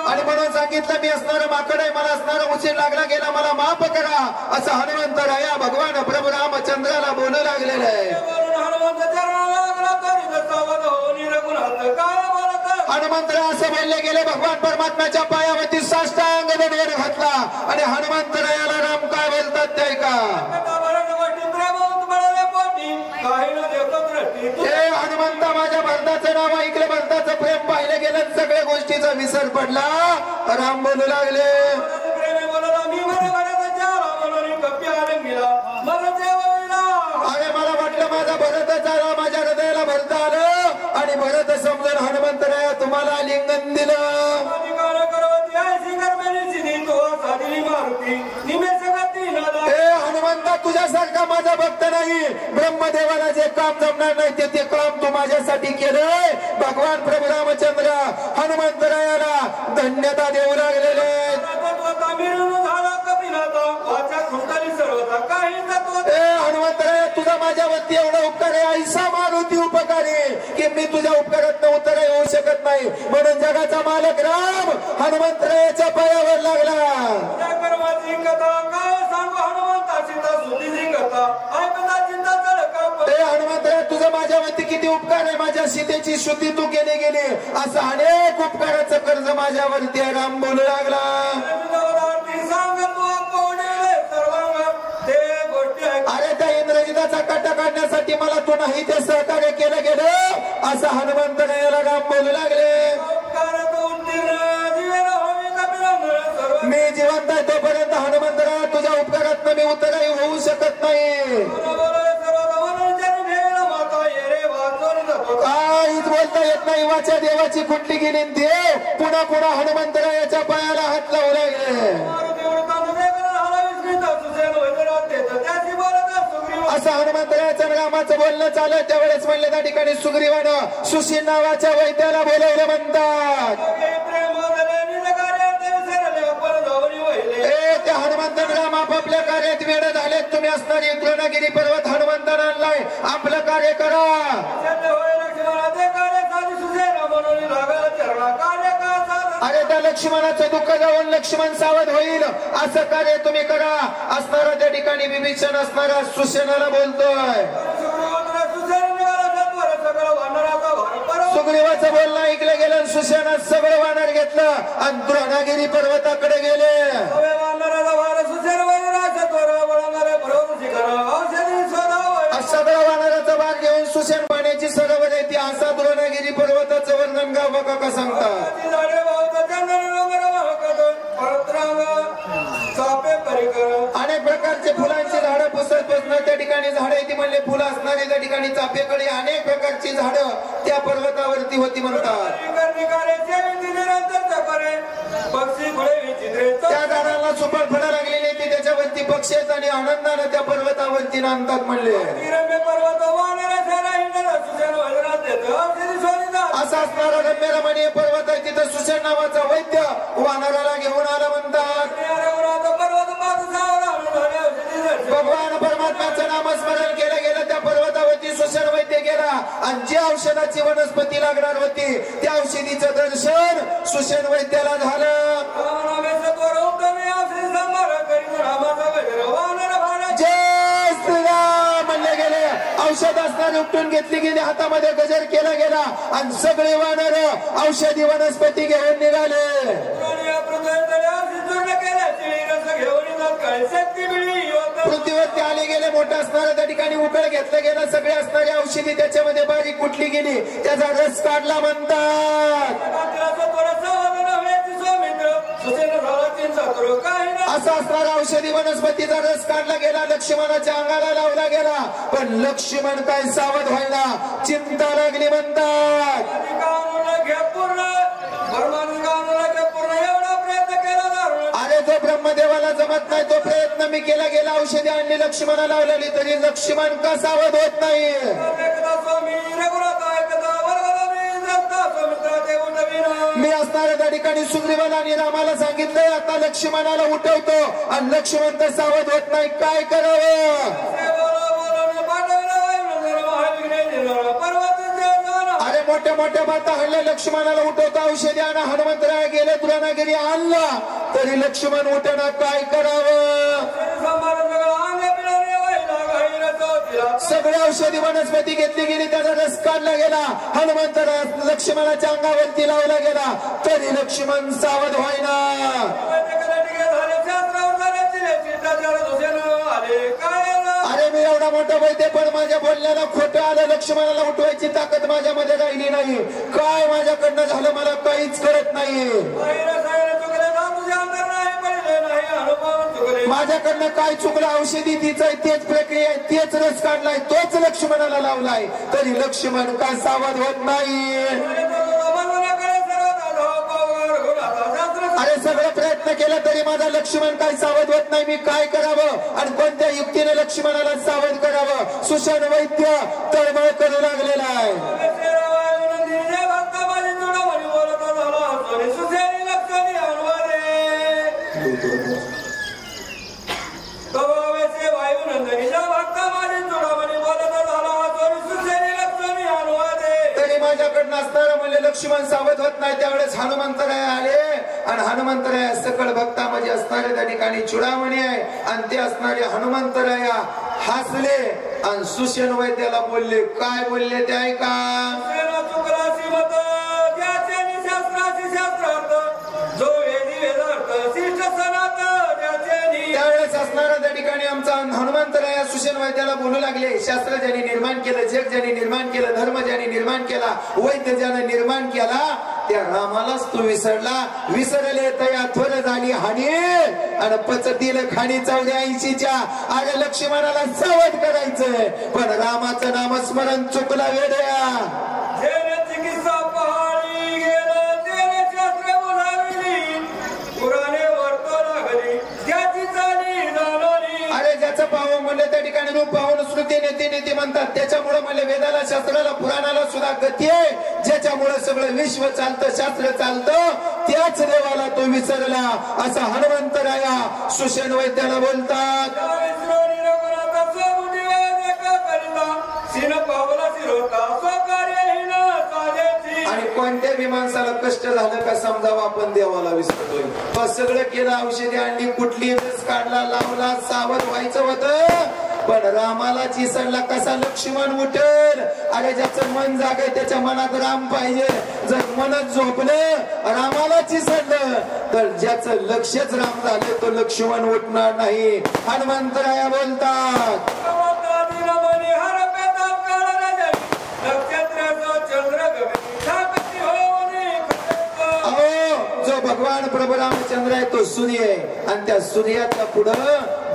आणि म्हणून सांगितलं मी असणारं माकड आहे, मला असणारा उशीर लागला गेला, मला माफ करा असं हनुमंतराया भगवान प्रभू रामचंद्राला बोलू लागलेलं आहे. हनुमंतराय असं बोलले गेले भगवान परमात्म्याच्या पायावरती साष्टांग दंडवत घातला आणि हनुमंतरायाला राम काय बोलतात ते ऐका. हे हनुमंता माझ्या भरताचं नाव ऐकलं, भरताचं प्रेम पाहिलं गेलं, सगळ्या गोष्टीचा विसर पडला. राम बोलू लागले. अरे मला वाटलं माझा भरतच समजून हनुमंतराया तुम्हाला लिंगन दिलं. हनुमंता तुझ्यासारखा माझा भक्त नाही. ब्रह्मदेवाला जे काम जमणार नाही ते काम तू माझ्यासाठी केलंय. भगवान प्रभू रामचंद्र हनुमंतरायाला धन्यता देऊ लागलेले. हनुमंतराया तुझा माझ्यावरती एवढा उपकार आहे. ऐसा मारुती उपकारी की मी तुझ्या उपकारात उत्तर येऊ शकत नाही. म्हणून जगाचा मालक राम हनुमंतरायाच्या पायावर लागला. हनुमंतराया तुझा माझ्यावरती किती उपकार आहे. माझ्या सीतेची श्रुती तू केली गेली. असं अनेक उपकाराचं कर्ज माझ्यावरती आहे. राम बोलू लागला. अरे त्या इंद्रजिताचा काटा काढण्यासाठी मला तू नाही ते सहकार्य केलं गेलं असं हनुमंतरायाला राम बोलू लागले. मी जिवंत आहे तोपर्यंत हनुमंतराया तुझ्या उपकारात मी उत्तरही होऊ शकत नाही. काहीच बोलता येत नाही. वाच्या देवाची कुठली गेली देव पुन्हा पुन्हा हनुमंतरायाच्या पायाला हात लावू लागले. असं हनुमंतरायाचं रामाचं बोलणं चालत त्यावेळेस म्हणले त्या ठिकाणी सुग्रीवानं सुशील नावाच्या वैद्याला बोलवलं म्हणतात. त्या हनुमंत राम आपापल्या कार्यात वेळ झाले. तुम्ही असणारी द्रोणगिरी पर्वत हनुमंतानं आणलाय. आपलं कार्य करा. अरे त्या लक्ष्मणाचं दुःख जाऊन लक्ष्मण सावध होईल असं कार्य तुम्ही करा. असणारा त्या ठिकाणी विभीषण असणारा सुसेनाला बोलतोय. सुग्रीवाचं बोलणं ऐकलं गेलं. सुसेनात सगळं वानर घेतलं आणि द्रोणागिरी पर्वताकडे गेले. सगळं वानराचा भाग घेऊन सुसेन पाण्याची सरोवर आहे ती असा द्रोणागिरी पर्वताचं वर्णन गाव काका सांगतात. अनेक प्रकारचे फुलांची झाडं पुसत बसणं त्या ठिकाणी झाडं ती म्हणले फुलं असणारी त्या ठिकाणी चाफेकडे अनेक प्रकारची झाडं त्या पर्वतावरती होती म्हणतात. त्या झाडाला सुपर फळं लागलेली ती त्याच्यावरती पक्षी आहेत आणि आनंदानं त्या पर्वतावरती नांदतात म्हणले. असा असणारा रम्य रमणीय पर्वत आहे. तिथं सुसेन नावाचा वैद्य वानराला घेऊन आला म्हणतात. भगवान परमात्म्याचं नामस्मरण केलं गेलं. त्या पर्वतावरती सुसेन वैद्य गेला आणि जी औषधाची वनस्पती लागणार होती त्या औषधीचं दर्शन सुसेन वैद्याला झालं. जय श्रीराम म्हणले गेले. औषध असणारे उपटून घेतली गेली. हातामध्ये गजर केला गेला आणि सगळे वानर औषधी वनस्पती घेऊन निघाले. पृथ्वीवरती आले गेले. मोठं असणारं त्या ठिकाणी उकळ घेतलं गेलं. सगळे असणारी औषधी त्याच्यामध्ये बारीक कुठली गेली. त्याचा रस काढला म्हणतात. असा असणारा औषधी वनस्पतीचा रस काढला गेला. लक्ष्मणाच्या अंगाला लावला गेला. पण लक्ष्मण काय सावध व्हायला चिंता लागली म्हणतात. अरे जो ब्रह्मदेवाला जमत नाही तो प्रयत्न मी केला गेला. औषधी आणली लक्ष्मणाला लावलेली तरी लक्ष्मण का सावध होत नाही. मी असणाऱ्या त्या ठिकाणी सुग्रीवाला आणि रामाला सांगितलंय आता लक्ष्मणाला उठवतो आणि लक्ष्मण तर सावध होत नाही. काय करावं. अरे मोठ्या मोठ्या बाता हल्ल्या लक्ष्मणाला उठवतो. औषधी आणा. हनुमंतराय गेले द्रोणागिरी आणला तरी लक्ष्मण उठणं. काय करावं. सगळ्या औषधी वनस्पती घेतली गेली. त्याचा रस काढला गेला. हनुमंतराय लक्ष्मणाच्या अंगावरती लावला गेला तरी लक्ष्मण सावध व्हायना. अरे मी एवढा मोठा वैद्य पण माझ्या बोलण्याला खोटं आलं. लक्ष्मणाला उठवायची ताकद माझ्यामध्ये राहिली नाही. काय माझ्याकडनं झालं मला काहीच कळत नाही. माझ्याकडनं काय चुकलं, औषधी तीच आहे, तेच प्रक्रिया आहे, तेच रस काढलाय, तोच लक्ष्मणाला लावलाय, तरी लक्ष्मण का सावध होत नाही. अरे सगळं प्रयत्न केला तरी माझा लक्ष्मण काय सावध होत नाही. मी काय करावं आणि कोणत्या युक्तीने लक्ष्मणाला सावध करावं. सुषण वैद्य तळमळ करू लागलेला आहे. तरी माझ्याकडनं असणारा म्हणजे लक्ष्मण सावध होत नाही. त्यावेळेस हनुमंतराय आले आणि हनुमंतराया सकळ भक्तामध्ये असणारे त्या ठिकाणी चुडामणी आहे आणि ते असणारे हनुमंतराया हसले आणि सुषण वैद्याला बोलले. काय बोलले ते ऐका. त्यावेळेस असणारा त्या ठिकाणी आमचा हनुमंतराया सुषण वैद्याला बोलू लागले. शास्त्र ज्यांनी निर्माण केलं, जग ज्यांनी निर्माण केलं, धर्म ज्यांनी निर्माण केला, वैद्य ज्याने निर्माण केला, त्या रामालाच तू विसरला. विसरले तया थोर झाली हानी आणि पचतील खाणी 84च्या. अरे लक्ष्मणाला सावध करायचंय पण रामाचं नामस्मरण चुकला वेड्या. चिकित्सा पहाडी गेलं त्याने शास्त्र बोलाविली पुराणे वर्तो लागली त्याची चाली जाणवली. अरे ज्याचं पाहून म्हणले त्या ठिकाणी रूप पाहून श्रुती नेते म्हणतात. त्याच्यामुळे म्हणले वेदाला, शास्त्राला, पुराणाला सुद्धा गती आहे. ज्याच्यामुळे सगळं विश्व चालतं, शास्त्र चालतं, त्याच देवाला तो विसरला असं हनुमंतराया सुषण वैद्याला बोलतात. आणि कोणत्याही माणसाला कष्ट झालं का समजावं आपण देवाला विसरतोय. तो सगळं केलं, औषधी आणली, कुठली रस काढला, लावला, सावध व्हायचं होतं पण रामाला चिसडला कसा लक्ष्मण उठेल. अरे ज्याचं मन जागे त्याच्या मनात राम पाहिजे. जर मनच झोपलं रामाला चिसडलं तर ज्याचं लक्षच राम झालं तो लक्ष्मण उठणार नाही. हनुमंतराया बोलतात. जो भगवान प्रभू रामचंद्र आहे तो सूर्य आहे आणि त्या सूर्याच्या पुढं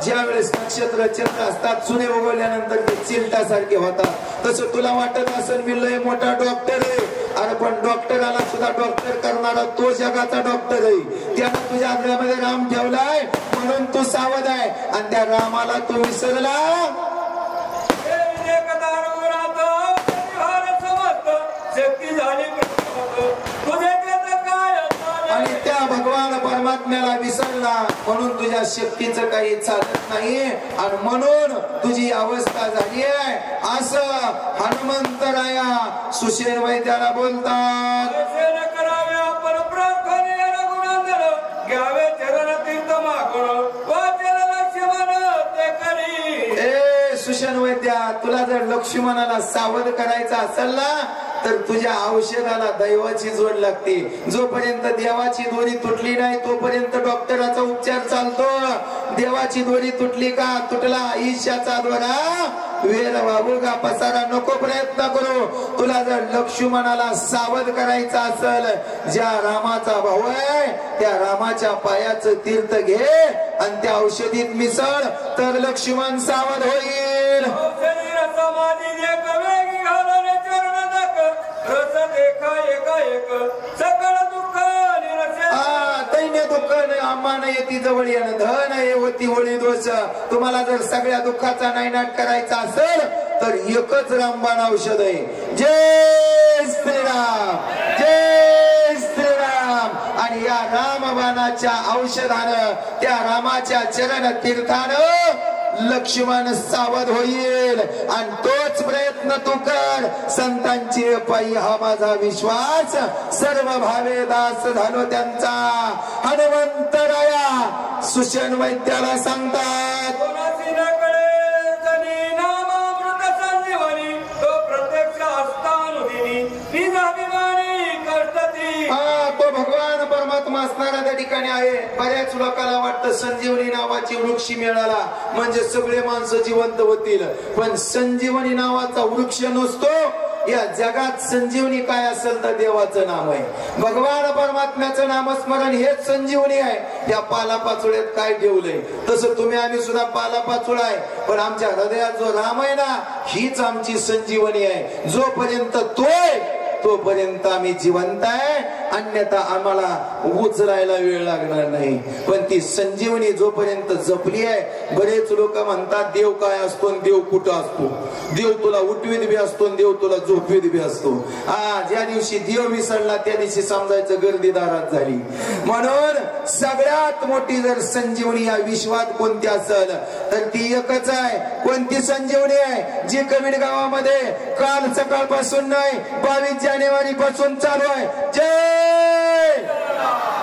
ज्या वेळेस नक्षत्र चंद्र असतात, सूर्य उगवल्यानंतर ते चिलटासारखे होतात. तसं तुला वाटत असेल मी लय मोठा डॉक्टर आहे. अरे पण डॉक्टराला सुद्धा डॉक्टर करणारा तो जगाचा डॉक्टर आहे. त्यानं तुझ्या हृदयामध्ये राम ठेवलाय म्हणून तू सावध आहे आणि त्या रामाला तू विसरला. आणि त्या भगवान परमात्म्याला विसरला म्हणून तुझ्या शक्तीचं काही चालत नाही आणि म्हणून तुझी अवस्था झाली आहे असं हनुमंतराया सुषेण वैद्याला बोलतात. सुषेण वैद्या तुला जर लक्ष्मणाला सावध करायचा असेल ना तर तुझ्या औषधाला दैवाची जोड लागते. जोपर्यंत देवाची दोरी तुटली नाही तोपर्यंत डॉक्टराचा उपचार चालतो. देवाची दोरी तुटली का तुटला ईशाचा दोरा वेर वाहू का पसारा नको प्रयत्न करू. तुला जर लक्ष्मणाला सावध करायचा असेल ज्या रामाचा भाऊ आहे त्या रामाच्या पायाचं तीर्थ घे आणि त्या औषधीत मिसळ तर लक्ष्मण सावध होईल. दैन्य दुःख आम्हाला येती जवळ येणं धन ये होती होळी दोष. तुम्हाला जर सगळ्या दुःखाचा नायनाट करायचा असेल तर एकच रामबाण औषध आहे. जय श्रीराम, जय श्रीराम. आणि या रामबाणाच्या औषधानं त्या रामाच्या चरण तीर्थानं लक्ष्मण सावध होईल आणि तोच प्रयत्न तू कर. संतांची पायी हा माझा विश्वास सर्व भावे दास झालो त्यांचा. हनुमंतराया सुषेण वैद्याला सांगतात. तो भगवान परमात्मा असणारा त्या ठिकाणी आहे. बऱ्याच लोकांना वाटतं संजीवनी नावाची वृक्ष मिळाला म्हणजे सगळे माणसं जिवंत होतील पण संजीवनी नावाचा वृक्ष नसतो. या जगात संजीवनी काय असेल तर देवाचं नाम आहे. भगवान परमात्म्याचं नामस्मरण हेच संजीवनी आहे. त्या पालापाचोळ्यात काय ठेवलंय तसं तुम्ही आम्ही सुद्धा पालापाचोळा आहे, पण आमच्या हृदयात जो राम आहे ना हीच आमची संजीवनी आहे. जोपर्यंत तोपर्यंत आम्ही जिवंत आहे, अन्यथा आम्हाला उचलायला वेळ लागणार नाही. पण ती संजीवनी जोपर्यंत जपली आहे. बरेच लोक म्हणतात देव काय असतो आणि देव कुठं असतो, देव तुला उठवीत बी असतो आणि देव तुला झोपवीत बी असतो. ज्या दिवशी देव विसरला त्या दिवशी समजायचं गर्दी दारात झाली. म्हणून सगळ्यात मोठी जर संजीवनी या विश्वात कोणती असेल तर ती एकच आहे. कोणती संजीवनी आहे? जी कबीर गावामध्ये काल सकाळपासून नाही 22 जानेवारी पासून चालू आहे. जय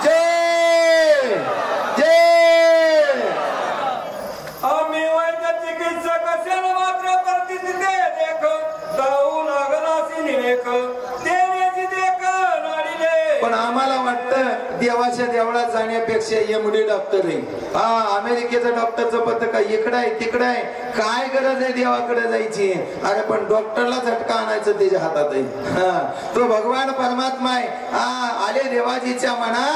जय जय. आम्ही वैद्य चिकित्सक असेल मात्र प्रतिष्ठिते देख जाऊन अगनासी निवेक देण्याची देख नाडीले. पण आम्हाला वाटतं देवाच्या देवळात जाण्यापेक्षा एमडी डॉक्टर आहे. अमेरिकेचं डॉक्टरचं पथक इकडं आहे तिकडं आहे. काय गरज आहे देवाकडे जायची? अरे पण डॉक्टरला झटका आणायचं त्याच्या हातात आहे. तो भगवान परमात्मा आहे. आले देवाजीच्या मना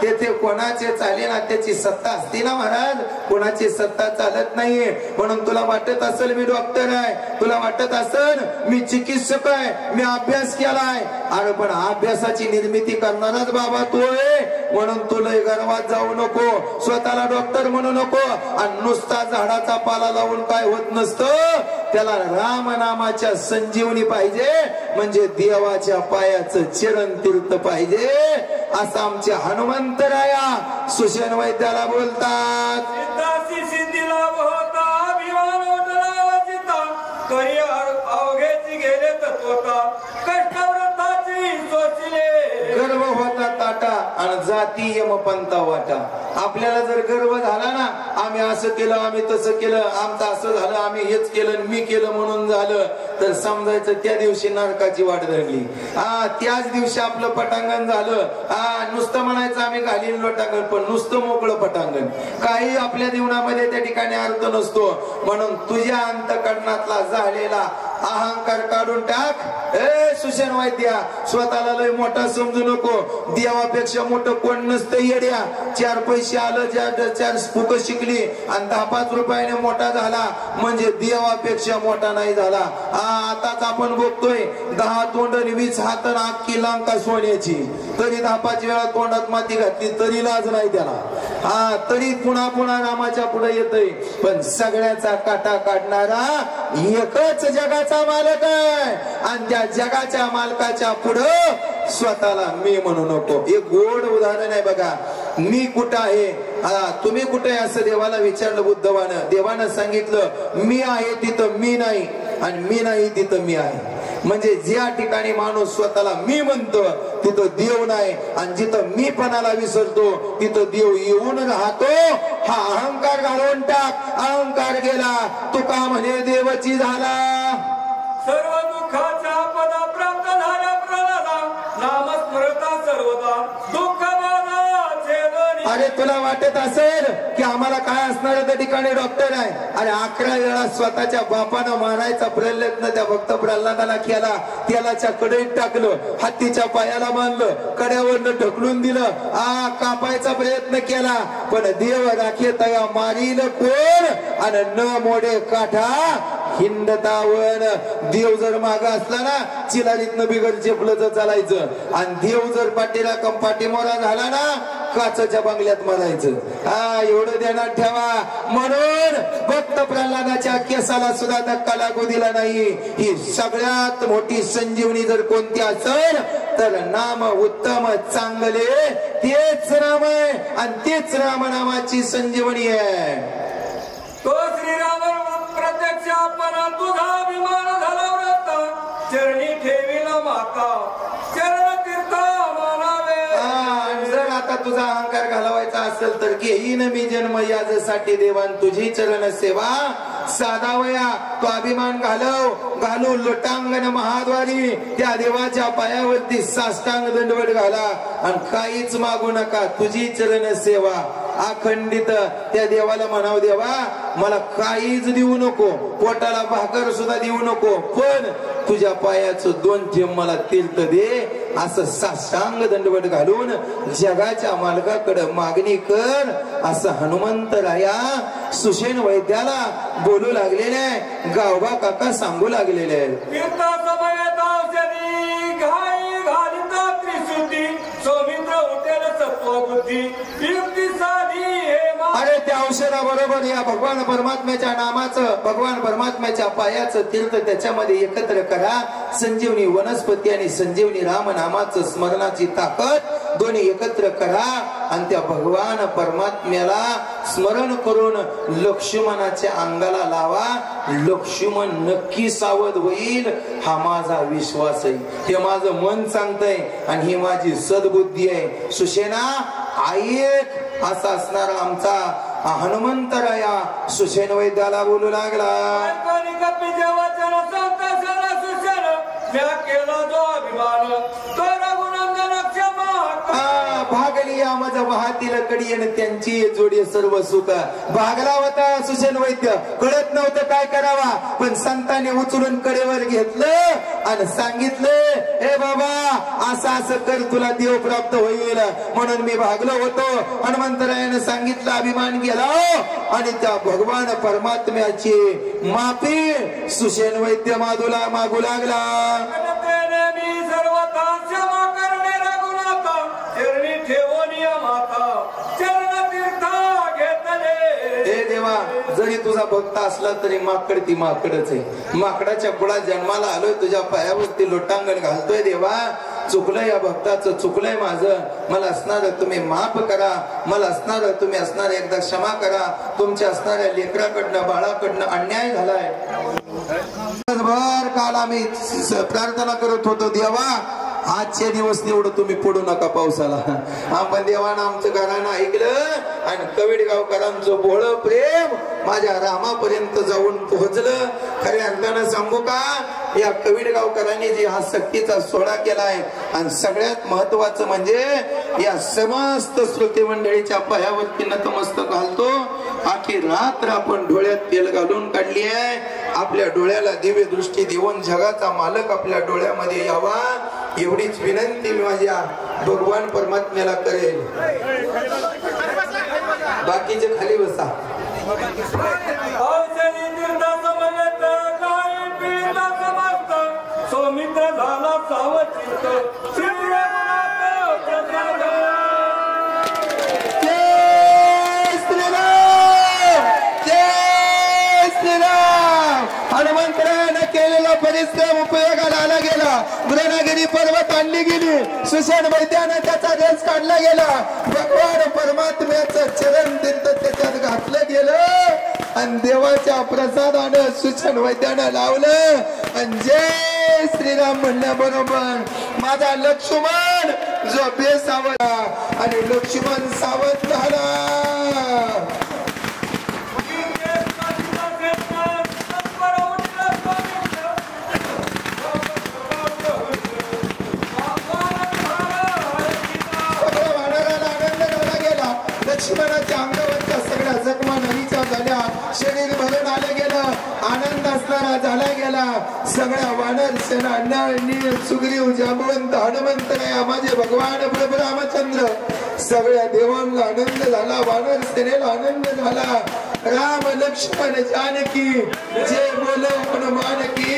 तेथे कोणाचे चाले ना त्याची सत्ता असते ना महाराज. कोणाची सत्ता चालत नाहीये. म्हणून तुला वाटत असेल मी डॉक्टर आहे, तुला वाटत असेल मी चिकित्सक आहे, मी अभ्यास केलाय. अरे पण अभ्यासाची निर्मिती करणाराच बाबा तू आहे. म्हणून तुला गर्वात जाऊ नको, स्वतःला डॉक्टर म्हणू नको. आणि नुसता झाडाचा पाला लावून काय होत नसतं. त्याला राम नामाच्या संजीवनी पाहिजे, म्हणजे देवाच्या पायाचं चरण तीर्थ पाहिजे. असं आमचे हनुमंतराया सुषेण वैद्याला बोलतात. सिद्धीला होता अभिमान उठला चित्ता तरी अवघेची गेले तत्वता कष्टव्रताची सोचले. गर्व होता ताटा आणि जाती यमपंथा वाटा. आपल्याला जर गर्व झाला ना आम्ही असं केलं आम्ही तसं केलं आमचं असं झालं आम्ही हेच केलं मी केलं म्हणून झालं तर समजायचं त्या दिवशी नरकाची वाट धरली. त्याच दिवशी आपलं पटांगण झालं. नुसतं म्हणायचं आम्ही घालीन लोटांगण, पण नुसतं मोकळं पटांगण. काही आपल्या जीवनामध्ये त्या ठिकाणी अर्थ नसतो. म्हणून तुझ्या अंतःकरणातला झालेला अहंकार काढून टाक. सुषेण वैद्या स्वतःला लय मोठा समजू नको. देवापेक्षा मोठं कोण नसतं येड्या. 4 पैसे आलं 4 फुक शिकली आणि 10-5 रुपयाने मोठा झाला म्हणजे देवापेक्षा मोठा नाही झाला. आताच आपण बघतोय 10 तोंड 20 हात अख्खी लंका सोन्याची, तरी 10-5 वेळा तोंडात माती घातली तरी लाज नाही त्याला. तरी पुन्हा रामाच्या पुढे येतय. पण सगळ्याचा काटा काढणारा एकच जगाचा मालक आहे. आणि त्या जगाच्या मालकाच्या पुढं स्वतःला मी म्हणू नको. एक गोड उदाहरण आहे बघा. मी कुठं आहे, तुम्ही कुठे आहे असं देवाला विचारलं बुद्धवानं. देवानं सांगितलं मी आहे तिथं मी नाही आणि मी नाही तिथं मी आहे. म्हणजे ज्या ठिकाणी माणूस स्वतःला मी म्हणतो तिथं देव नाही आणि जिथं मी पणाला विसरतो तिथं देव येऊन राहतो. हा अहंकार घालवून टाक. अहंकार गेला तुका म्हणे देवची झाला. सर्व दुःखाच्या पदा प्राप्त झाल्या प्रल्हादा नामस्मरता सर्वदा दुःख अरे तुला वाटत असेल की आम्हाला काय असणार त्या ठिकाणी डॉक्टर आहे. अरे 11 वेळा स्वतःच्या बापानं मारायचा प्रयत्न त्या भक्त प्रल्हादाला केला. तेलाच्या कढईत टाकलं, हत्तीच्या पायाला बांधलं, कड्यावरनं ढकलून दिलं, कापायचा प्रयत्न केला. पण देव राखे तया मारील कोण आणि न मोडे काठा हिंडतावन. देव जर माग असला ना चिलारीतनं बिगर चेपलं चालायचं. आणि देव जर पाठीला पाठीमोरा झाला ना काचच्या बंगल्यात मरायचं. एवढं ध्यानात ठेवा. म्हणून भक्त प्रल्हादाच्या केसाला सुद्धा धक्का लागू दिला नाही. ही सगळ्यात मोठी संजीवनी जर कोणती असेल तर नाम उत्तम चांगले तेच नाम आहे आणि तेच रामनामाची संजीवनी आहे. तो श्रीराम प्रत्यक्ष आपण तुझा अभिमान झाला व्रत चरणी ठेविला माता चरण तीर्थ मानावे. जर आता तुझा अहंकार घालवायचा असेल तर घेईन मी जन्म यासाठी देवान तुझी चरण सेवा साधावया. तो अभिमान घालू लोटांगण महाद्वारी त्या देवाच्या पायावरती साष्टांग दंडवट घाला आणि काहीच मागू नका. तुझी चरण सेवा अखंडित त्या देवाला म्हणाव, देवा मला काहीच देऊ नको, पोटाला भाकर सुद्धा देऊ नको, पण तुझ्या पायाचं 2 थेंब मला तीर्थ दे, असं साष्टांग दंडवट घालून जगाच्या मालकाकडे मागणी कर, असं हनुमंतराया सुषेण वैद्याला बोलू लागलेले आहे, गावबा काका सांगू लागलेले आहे. अरे त्या औषधाबरोबर या भगवान परमात्म्याच्या नामाचं, भगवान परमात्म्याच्या पायाचं तीर्थ त्याच्यामध्ये एकत्र करा. संजीवनी वनस्पती आणि संजीवनी राम नामाचं स्मरणाची ताकद दोन्ही एकत्र करा आणि त्या भगवान परमात्म्याला स्मरण करून लक्ष्मणाच्या अंगाला लावा. लक्ष्मण नक्की सावध होईल, हा माझा विश्वास आहे, हे माझं मन सांगतंय आणि ही माझी सद्बुद्धी आहे. सुषेणा ऐक, असा असणारा आमचा हनुमंतराया सुषेण वैद्याला बोलू लागला. भागली या माझा वाहतील कडी आणि त्यांची जोडी सर्व सुख. भागला होता सुषेण वैद्य, कळत नव्हतं काय करावा, पण संतांनी उचलून कडेवर घेतलं आणि सांगितलं, हे बाबा असं असं कर, तुला देव प्राप्त होईल. म्हणून मी भागलो होतो. हनुमंतरायाने सांगितलं, अभिमान गेला आणि त्या भगवान परमात्म्याची माफी सुषेण वैद्य मागू लागला. जरी तुझा भक्त असला तरी माकड ती माकडच आहे. माकडाच्या कुळात जन्माला आलोय, तुझ्या पायावरती लोटांगण घालतोय. देवा चुकलंय, या भक्ताचं चुकलंय माझं, मला असणार तुम्ही माफ करा, मला असणार तुम्ही असणार एकदा क्षमा करा. तुमच्या असणाऱ्या लेकराकडनं बाळाकडनं अन्याय झालाय. भर काल आम्ही प्रार्थना करत होतो, देवा आजचे दिवस एवढं तुम्ही पडू नका पावसाला. आपण देवानं आमचं घरानं ऐकलं आणि कविडगावकरांचं भोळ प्रेम माझ्या रामापर्यंत जाऊन पोहोचलं. खऱ्या अर्थानं सांगू का, या कविडगावकरांनी जे हा सक्तीचा सोहळा केलाय आणि सगळ्यात महत्वाचं म्हणजे या समस्त श्रोते मंडळीच्या पायावरती नतमस्तक घालतो. आखी रात्र आपण डोळ्यात तेल घालून काढली आहे. आपल्या डोळ्याला दिव्य दृष्टी देऊन जगाचा मालक आपल्या डोळ्यामध्ये यावा, एवढीच विनंती मी माझ्या भगवान परमात्म्याला करेल. बाकीचे खाली बसा. सौमित्र झाला सावचित हनुमंतरायाने केलेला परिश्रम उपयोगाला आला गेला. द्रोणागिरी पर्वत आणली गेली, सुषेण वैद्याने त्याचा रेस काढला गेला. भगवान परमात्म्याचं चरण तीर्थ त्याच्यात घातलं गेलं आणि देवाच्या प्रसादानं सुषेण वैद्यानं लावलं आणि जय श्रीराम म्हणण्याबरोबर माझा लक्ष्मण जो बेसावध आणि लक्ष्मण सावध झाला. लक्ष्मणाच्या अंगावरच्या सगळ्या जखमा नवीच्या झाल्या, शरीर भरून आलं गेलं, आनंद असणारा झाला गेला. सगळ्या वानर सेना नील सुग्रीव जांबवंत हनुमंतराया माझे भगवान प्रभू रामचंद्र सगळ्या देवांना आनंद झाला, वानर सेनेला आनंद झाला. राम लक्ष्मण जानकी जय बोलो हनुमान की.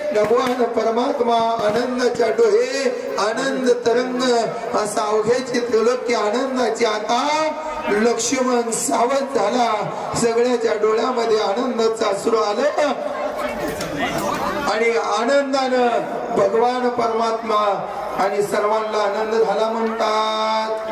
भगवान परमात्मा आनंदाच्या डोहे आनंद तरंग असा अवघ्याची त्रिलोक्य आनंदाची. आता लक्ष्मण सावध झाला, सगळ्याच्या डोळ्यामध्ये आनंदाचा अश्रू आलं आणि आनंदानं भगवान परमात्मा आणि सर्वांना आनंद झाला म्हणतात.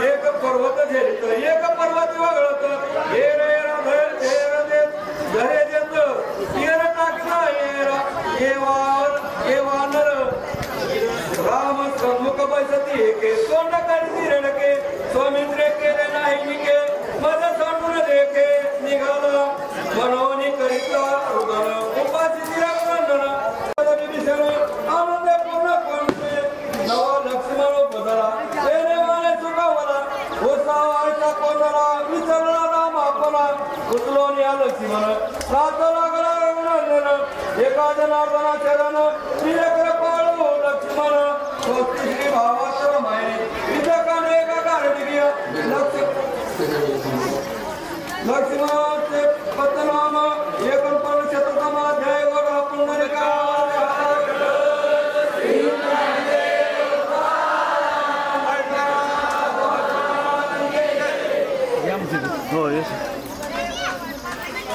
एक पर्वत झेलित एक पर्वत वगळत घरे देत टाकला येरा येवार एके तोंड करती रडके स्वामित्रे केले नाही निके मज सोडून देखे निघाला मनोनी करिता उदार उपासी तिरंगण आनंद पूर्ण कोणते नवा लक्ष्मण बदला तेरे वाले चुकावला ओसावाचा कोणला विसरला राम आपला उचलो न्या लक्ष्मण सात लागला रघुनंदन एका जनार्दना चरण श्रीकर पाळू लक्ष्मण श्री भावाचं मायने विजकाने एका कार्तिकीय लक्ष्मणाचे पतनाम एकोणपन्नास शतकामा जय गोरा पुंडलिका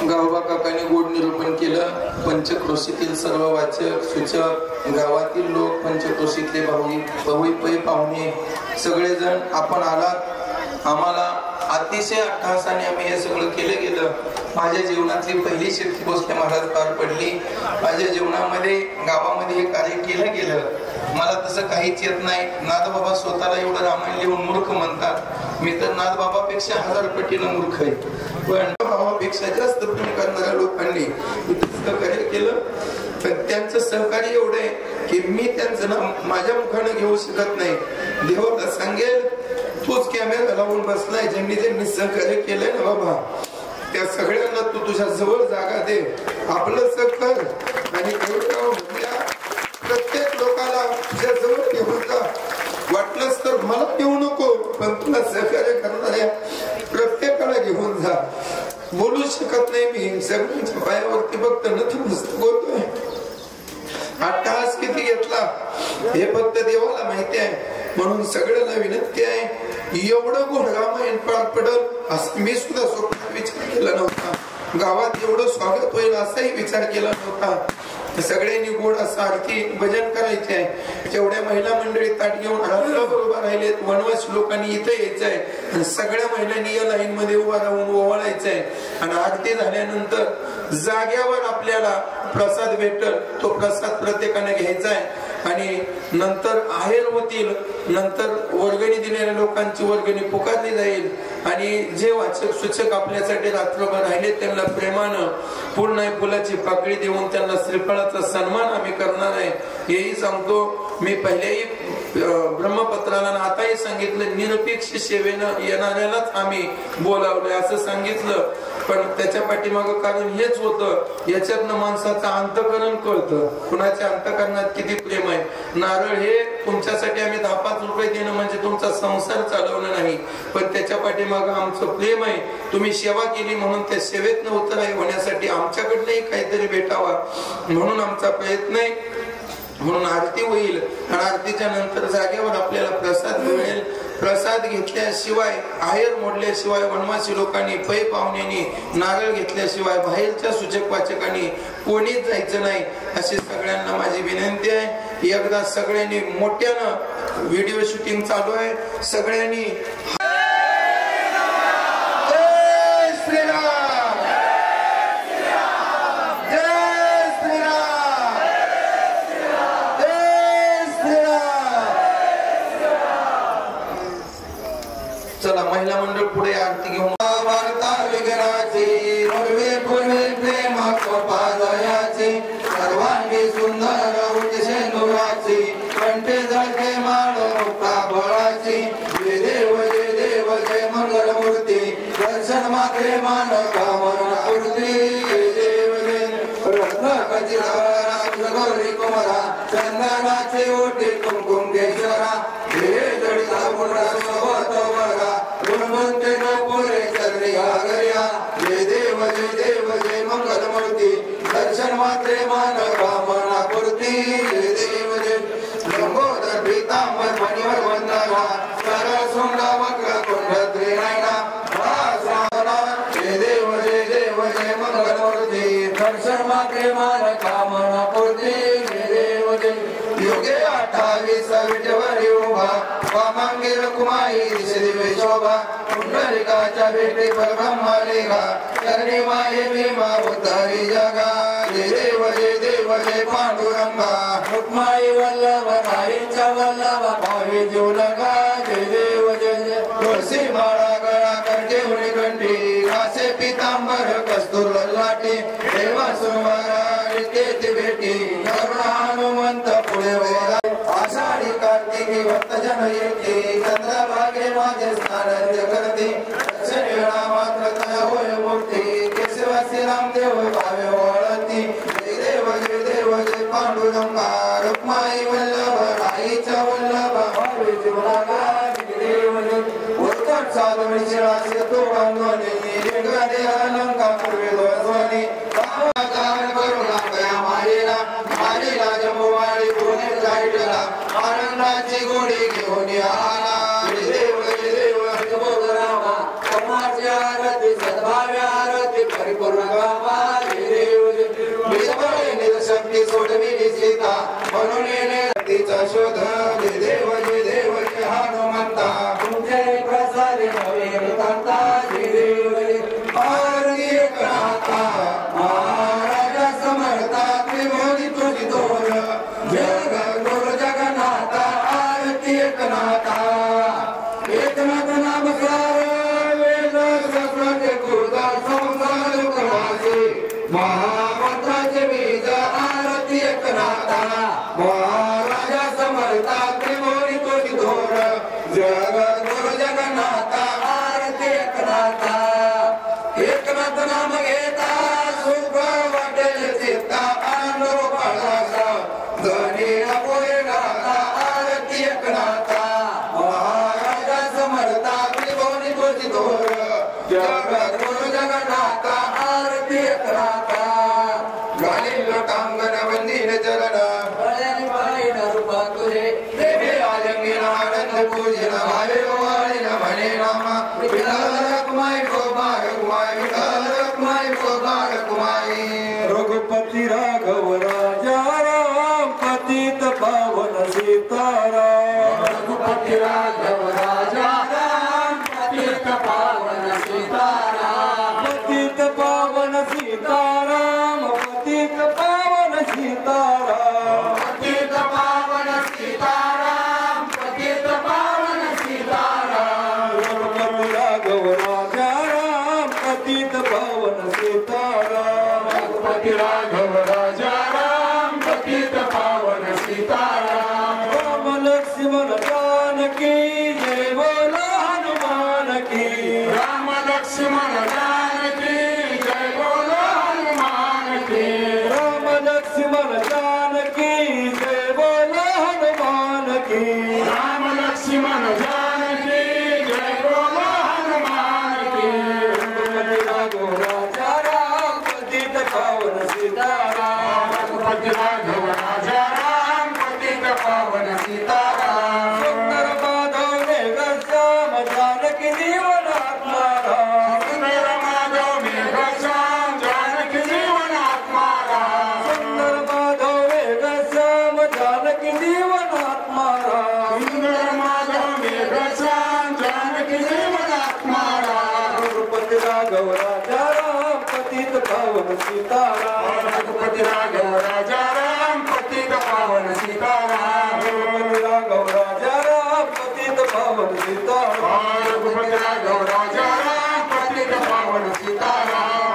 गावबा काकांनी गोड निरूपण केलं. पंचक्रोशीतील सर्व वाचक सूचक गावातील लोक पंचक्रोशीतले भाऊ पाहुणे सगळेजण आपण आलात. आम्हाला अतिशय अट्टहासाने आम्ही हे सगळं केलं गेलं. माझ्या जीवनातली पहिली शक्ती भोसले महाराज पार पडली. माझ्या जीवनामध्ये गावामध्ये हे कार्य केलं गेलं. मला तसं काहीच येत नाही. नाथबाबा स्वतःला एवढं रामायण लिहून मूर्ख म्हणतात. मी तर नाथबाबापेक्षा 1000 पटीनं मूर्ख आहे. पण बाबापेक्षा जास्त प्रेम करणाऱ्या लोकांनी कार्य केलं. पण त्यांचं सहकार्य एवढं आहे की मी त्यांचं नाव माझ्या मुखानं घेऊ शकत नाही. देवाला सांगेल तूच कॅमेरा लावून बसलाय. ज्यांनी ज्यांनी सहकार्य केलंय ना बाबा त्या सगळ्यांना तू तुझ्या जवळ जागा दे. आपलं सहकार आणि प्रत्येक लोकांना तुझ्या जवळ घेऊन जा. वाटलंच तर मला घेऊ नको पण तुला सहकार्य करणाऱ्या प्रत्येकाला घेऊन जा. बोलू शकत नाही मी सगळ्यांच्या पायावरती फक्त नतमस्तक बोलतोय. अट्टहास किती घेतला हे फक्त देवाला माहिती आहे. म्हणून सगळ्यांना विनंती आहे एवढं गोड रामायण पार पडल असं मी सुद्धा स्वप्नात विचार केला नव्हता. गावात एवढं स्वागत होईल असाही विचार केला नव्हता. सगळ्यांनी गोड असं आरती भजन करायचे आहे. जेवढ्या महिला मंडळी ताट घेऊन बरोबर राहिलेत. वनवासी लोकांनी इथे यायचं आहे आणि सगळ्या महिलांनी या लाईन मध्ये उभा राहून ओवाळायचं आहे. आणि आरती झाल्यानंतर जाग्यावर आपल्याला प्रसाद भेटल. तो प्रसाद प्रत्येकाने घ्यायचा आहे. आणि नंतर आहेर होतील. नंतर वर्गणी दिलेल्या लोकांची वर्गणी पुकारली जाईल. आणि जे वाचक सूचक आपल्यासाठी रात्रभर राहिले त्यांना प्रेमानं फुल नाही फुलाची पाकळी देऊन त्यांना श्रीफळाचा सन्मान आम्ही करणार आहे. हेही सांगतो. मी पहिल्याही ब्रह्मपत्राला आताही सांगितलं निरपेक्ष सेवेनं येणाऱ्यालाच आम्ही बोलावलंय असं सांगितलं. पण त्याच्या पाठीमागं कारण हेच होतं याच्यातनं माणसाचं अंतकरण कळतं. कुणाच्या अंतकरणात किती प्रेम आहे. नारळ हे तुमच्यासाठी आम्ही 10-5 रुपये देणं म्हणजे तुमचा संसार चालवणं नाही. पण त्याच्या पाठीमागं आमचं प्रेम आहे. तुम्ही सेवा केली म्हणून त्या सेवेतनं उतराई होण्यासाठी आमच्याकडनंही काहीतरी भेटावा म्हणून आमचा प्रयत्न आहे. म्हणून आरती होईल आणि आरतीच्या नंतर जागेवर आपल्याला प्रसाद मिळेल. प्रसाद घेतल्याशिवाय आहेर मोडल्याशिवाय वनवासी लोकांनी पै पाहुण्यांनी नारळ घेतल्याशिवाय बाहेरच्या सूचक वाचकांनी कोणीच जायचं नाही अशी सगळ्यांना माझी विनंती आहे. एकदा सगळ्यांनी मोठ्यानं व्हिडिओ शूटिंग चालू आहे. सगळ्यांनी चला महिला मंडळ पुढे आरती घेऊन सर्वांगी सुंदर उठशेंदुराची कंठे झळके माळ मुक्ता बळाची जय देव जय देव जय मंगल मूर्ती दर्शन मात्रे मान कामना पूर्ती जय देव जय रत्न खचिरा गौरी कुमारा चंदनाचे ओटी कुमकुम केशरा हे जडिता मुंडा सोबत बघा गुणवंते गोपुरे चरणी घागर्या जय देव जय मंगल मूर्ती दर्शन मात्रे मान कामना पूर्ती जय देव जय लंबोदर पीतांबर मणिवर वंदना सरळ सोंडा वक्र कुंड त्रिनयना जय देव जय मंगल मूर्ती दर्शन मात्रे मान कामना पूर्ती जय देव जय योगे 28 विठवर शोभा वामांगी रकुमाई दिसे दिव्य शोभा पुंडलिकाच्या भेटी परब्रह्मा लेखा करणी माये भीमा उद्धारी जगा जय देव जय पांडुरंगा रुक्माई वल्लभ राईच्या वल्लभ भावी जीव लगा जय देव जय तुळसी माळा गळा करते उडी कंठी कासे पितांबर कस्तूर लाटी देवा सुरवारा नित्य भेटी करुणा हनुमंत पुढे आषाढी कार्तिकी भक्तजन येते चंद्रभागे माझे स्नान करते शनिवेळा मात्र तया होय मूर्ती केशवासी रामदेव भावे वळती जय देव जय पांडुरंगा रुक्माई वल्लभ राईच्या वल्लभ भावे जीवनागा जय देव जय उत्कट साधवी शिळाशी तो बांधवणी रेंगाने अलंका पूर्वे ध्वनी गान करुणा गया मारीला जंबुवाडी पुणे जाईटला आनंदाची गोडी घेऊन आला देव रामा समाज आरती सद्भाव्य आरती परिपूर्ण गावा देव देव शक्ती सोडविली सीता म्हणून तिचा शोध देव जय हनुमंता तुमचे प्रसादे नवे नितांता जय देव आरती एकनाथा महाराजा समर्था त्रिभुवनी तुझी दोर जग गुरु जगन्नाथा आरती एकनाथा एकनाथ नाम सार वेद शास्त्राचे गुरुदा संसार दुःखवासी महामंत्राचे बीज आरती एकनाथा महाराजा समर्था त्रिभुवनी तुझी दोर जग गुरु जगन्नाथा आरती एकनाथा एकनाथ नाम घेता सुख वाटेल चित्ता आनंद रूपाचा धनी अपोळे गाता आरती एकनाथा महाराजा समर्था त्रिभुवनी तुझी दोर जग गुरु जगन्नाथा आरती एकनाथा गाली लोटांगण वंदीन चरण बळ्यानी पाळीन रूपा तुझे देवी आलिंगन आनंद पूजन भावे वाळीन म्हणे नामा रखमाई रघुपति राघव राजा राम पतित पावन सीताराम रघुपति राघव राजा राम पतित पावन सीताराम पतित पावन सीताराम पतित पावन सीताराम पतित पावन सीताराम पतित पावन सीताराम रघुपति राघव राजा राम पतित पावन सीताराम रघुपति राघव राजा राम पतित पावन सीताराम राम लक्ष्मण जानकी जय बोलो हनुमान की राम लक्ष्मण जानकी जय बोलो हनुमान की राम लक्ष्मण जानकी जय बोलो हनुमान की राम लक्ष्मण जानकी जय बोलो हनुमान की रघुपति राघव राजा राम पतित पावन सीताराम रघुपति राघव राजा राम पतित पावन सीताराम सुंदर माधव ने श्याम जानकी जीवन आत्माराम सुंदर माधव ने श्याम जानकी जीवन आत्माराम सुंदर माधव ने श्याम जानकी जीवन आत्माराम सुंदर माधव ने श्याम जानकी जीवन आत्माराम रघुपति राघव राजा राम पतित पावन सीताराम रघुपति राघव राजा राम पतित पावन सीताराम रघुपति राघव राजा राम पतित पावन सीताराम रघुपति राघव राजा राम पतित पावन सीताराम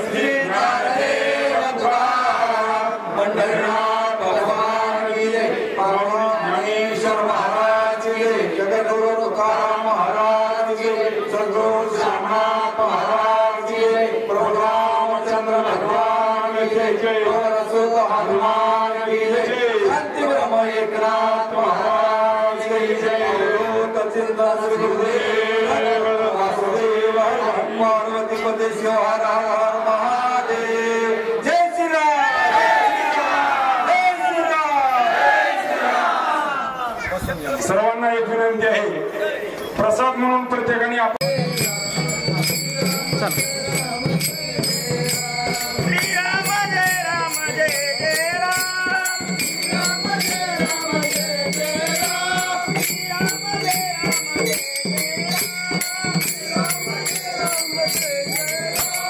श्री नारायण पंढरीनाथ भगवान की जय ज्ञानेश्वर महाराज की जय जगद्गुरु तुकाराम महाराज की जय सद्गुरु श्यामनाथ महाराज की जय प्रभु रामचंद्र भगवान की जय रसूल हनुमान की जय शांति ब्रह्म एकनाथ महाराज की जय चिंता श्री गुरुदेव वासुदेव पार्वती पते शिव हर हर महादेव जय श्री राम जय श्री राम सर्वांना एक विनंती आहे प्रसाद म्हणून प्रत्येकाने राम जय जय राम जय राम